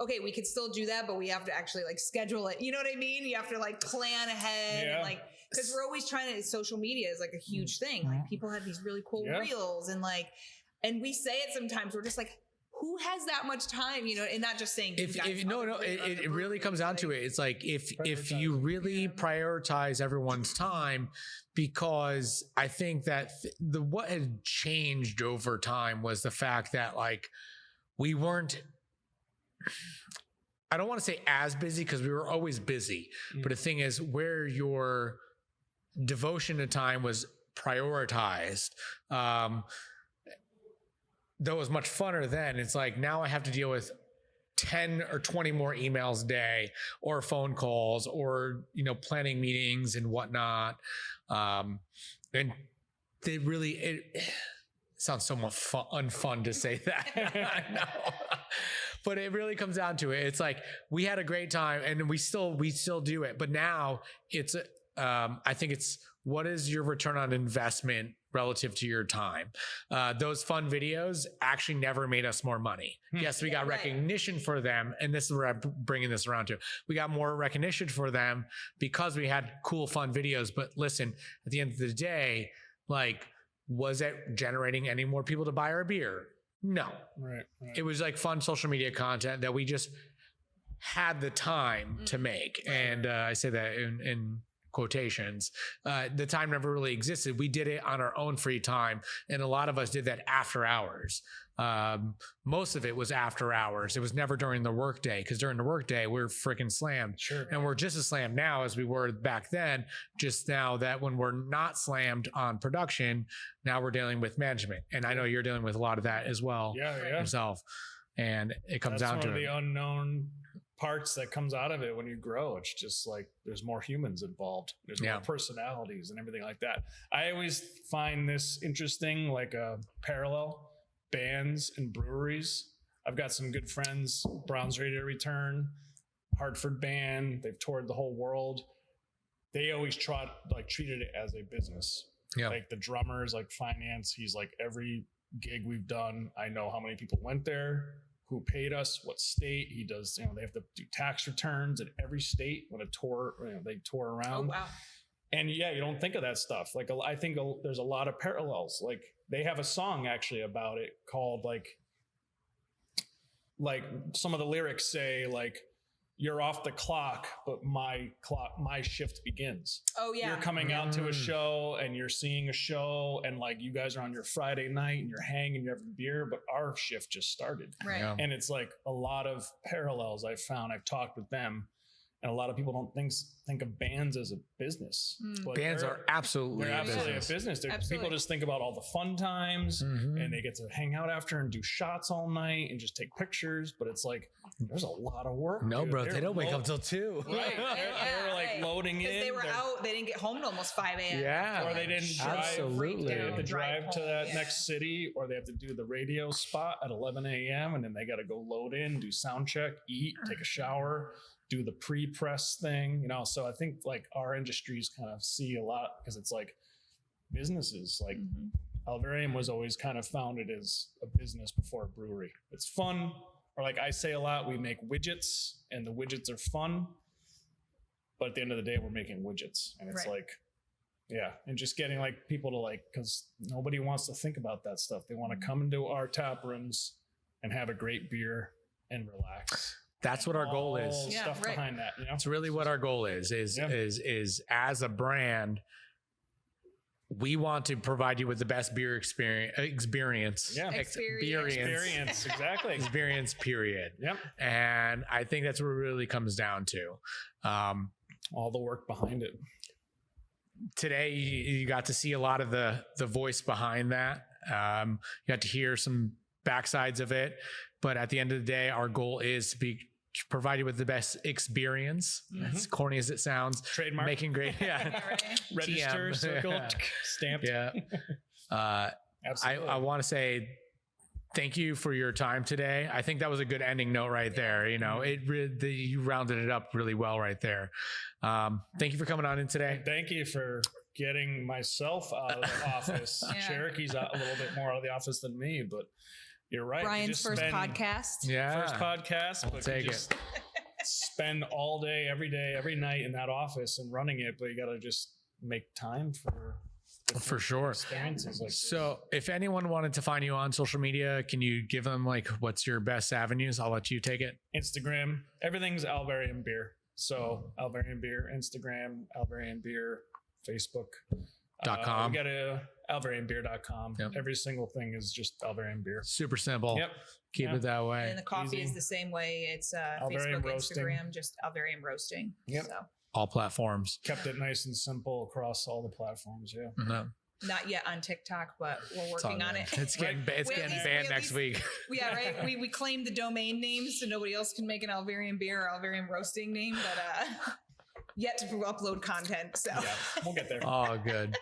okay, we could still do that, but we have to actually like schedule it. You know what I mean? You have to like plan ahead and like. Because we're always trying to, social media is like a huge thing. Like people have these really cool reels and like, and we say it sometimes, we're just like, who has that much time, you know, and not just saying, it really comes down to it. It's like, if you really prioritize everyone's time, because I think that what had changed over time was the fact that like, we weren't, I don't want to say as busy because we were always busy, but the thing is where your devotion to time was prioritized. Though it was much funner then, it's like now I have to deal with 10 or 20 more emails a day or phone calls or, you know, planning meetings and whatnot. And they really, it sounds so much unfun to say that. I know. But it really comes down to it. It's like we had a great time and we still do it. But now it's I think it's what is your return on investment relative to your time? Those fun videos actually never made us more money. Yes, we got recognition for them. And this is where I'm bringing this around to. We got more recognition for them because we had cool, fun videos. But listen, at the end of the day, like, was it generating any more people to buy our beer? No. Right. It was like fun social media content that we just had the time to make. And I say that in quotations. The time never really existed. We did it on our own free time. And a lot of us did that after hours. Most of it was after hours. It was never during the workday, because during the workday, we're freaking slammed. Sure. And we're just as slammed now as we were back then. Just now that when we're not slammed on production, now we're dealing with management. And I know you're dealing with a lot of that as well yourself. And it comes down to the unknown parts that comes out of it when you grow. It's just like there's more humans involved, there's more personalities and everything like that. I always find this interesting, like a parallel, bands and breweries. I've got some good friends, Brown's Ready to Return, Hartford band, they've toured the whole world. They always treated it as a business. Like the drummers, like finance, he's like, every gig we've done, I know how many people went there, who paid us, what state. He does, you know, they have to do tax returns in every state when a tour, you know, they tour around. Oh, wow. And you don't think of that stuff. Like, I think there's a lot of parallels. Like they have a song actually about it called like some of the lyrics say like, you're off the clock, but my shift begins. Oh yeah. You're coming out to a show and you're seeing a show and like you guys are on your Friday night and you're hanging, you have a beer, but our shift just started. Right. Yeah. And it's like a lot of parallels I've found. I've talked with them. And a lot of people don't think of bands as a business. Bands are absolutely a business. People just think about all the fun times and they get to hang out after and do shots all night and just take pictures. But it's like, there's a lot of work. No, bro, they don't wake up till 2. Right. They were like loading in. They were out. They didn't get home to almost 5 a.m. Yeah. Or they didn't drive. Absolutely. They have to drive to that next city, or they have to do the radio spot at 11 a.m. and then they got to go load in, do sound check, eat, take a shower, do the pre-press thing, you know. So I think like our industries kind of see a lot because it's like businesses like Alvarium was always kind of founded as a business before a brewery. It's fun, or like I say a lot, we make widgets and the widgets are fun, but at the end of the day we're making widgets, and it's like, and just getting like people to like, because nobody wants to think about that stuff. They want to come into our tap rooms and have a great beer and relax. That's what our goal is. Stuff behind that, you know? It's really what our goal is as a brand, we want to provide you with the best beer experience. Exactly. Experience, period. Yep. And I think that's what it really comes down to. All the work behind it. Today, you got to see a lot of the voice behind that. You got to hear some backsides of it. But at the end of the day, our goal is to provide you with the best experience. As corny as it sounds. Trademark. Making great. Yeah. Register, TM. circle, stamped. Yeah. Absolutely. I want to say thank you for your time today. I think that was a good ending note right there. You know, you rounded it up really well right there. Thank you for coming on in today. And thank you for getting myself out of the office. Cherokee's a little bit more out of the office than me, but you're right. Brian's first podcast. Yeah. First podcast. I'll take it. Spend all day, every night in that office and running it, but you got to just make time for sure experiences like this. So if anyone wanted to find you on social media, can you give them like what's your best avenues? I'll let you take it. Instagram, everything's Alvarium Beer. So Alvarium Beer, Instagram, Alvarium Beer, Facebook. .com. We got a alvariumbeer.com. Yep. Every single thing is just Alvarium Beer. Super simple. Yep. Keep it that way. And the coffee is the same way. It's Alvarium Facebook, Roasting. Instagram, just Alvarium Roasting. Yep. So. All platforms. Kept it nice and simple across all the platforms. Yeah. No. Not yet on TikTok, but we're working on it. It's getting banned next week. Yeah, right. We claimed the domain names so nobody else can make an Alvarium beer or Alvarium roasting name, but yet to upload content. So yeah, we'll get there. Oh, good.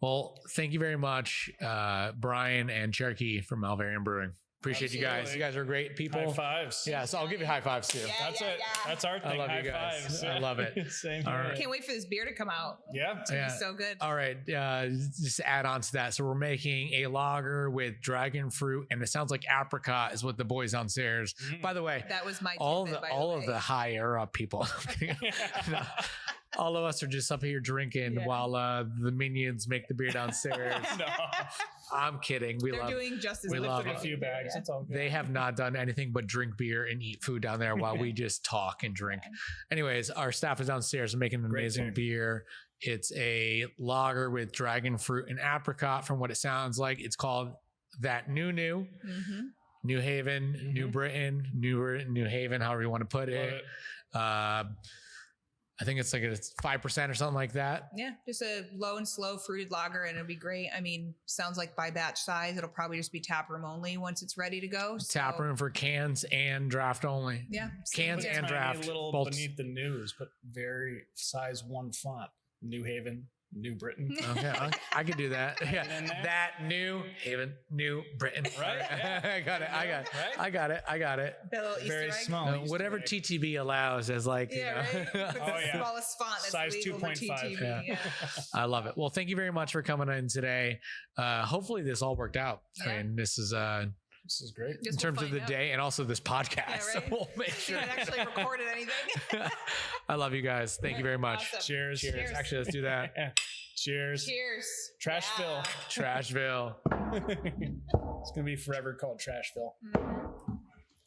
Well, thank you very much, Brian and Cherokee from Alvarium Brewing. Appreciate you guys. You guys are great people. High fives. Yeah, so I'll give you high fives too. Yeah, That's it. That's our thing. I love high you guys. fives. I love it. Same All here. right. can't wait for this beer to come out. Yeah. It's gonna be so good. All right. Just add on to that. So we're making a lager with dragon fruit, and it sounds like apricot is what the boys downstairs. By the way, That was my all tidbit, by of the higher up people. No, all of us are just up here drinking while the minions make the beer downstairs. No. I'm kidding. They're doing just as we good love for a few bags. It's all good. They have not done anything but drink beer and eat food down there while we just talk and drink. Anyways, our staff is downstairs making an amazing beer. It's a lager with dragon fruit and apricot. From what it sounds like, it's called That New New Haven, New Britain, New Haven, however you want to put it. I think it's like it's 5% or something like that. Yeah, just a low and slow fruited lager, and it'll be great. I mean, sounds like by batch size, it'll probably just be tap room only once it's ready to go. Tap room for cans and draft only. Yeah, cans and draft. Little both. beneath the news, but very size one font. New Haven, New Britain. Okay, I could do that. Yeah, That New Haven, New Britain. Right? Yeah. I got it. That little Easter Very egg. small. Whatever TTB allows as like, Yeah, right. Put the smallest font that's Size legal for 2.5. TTV. Yeah. I love it. Well, thank you very much for coming in today. Hopefully this all worked out. Yeah. I mean, this is great. in terms of the day and also this podcast. Yeah, right? So we'll make sure. We haven't actually recorded anything. I love you guys. Thank you very much. Awesome. Cheers. Actually, let's do that. Cheers. Cheers. Trashville. Trashville. It's going to be forever called Trashville.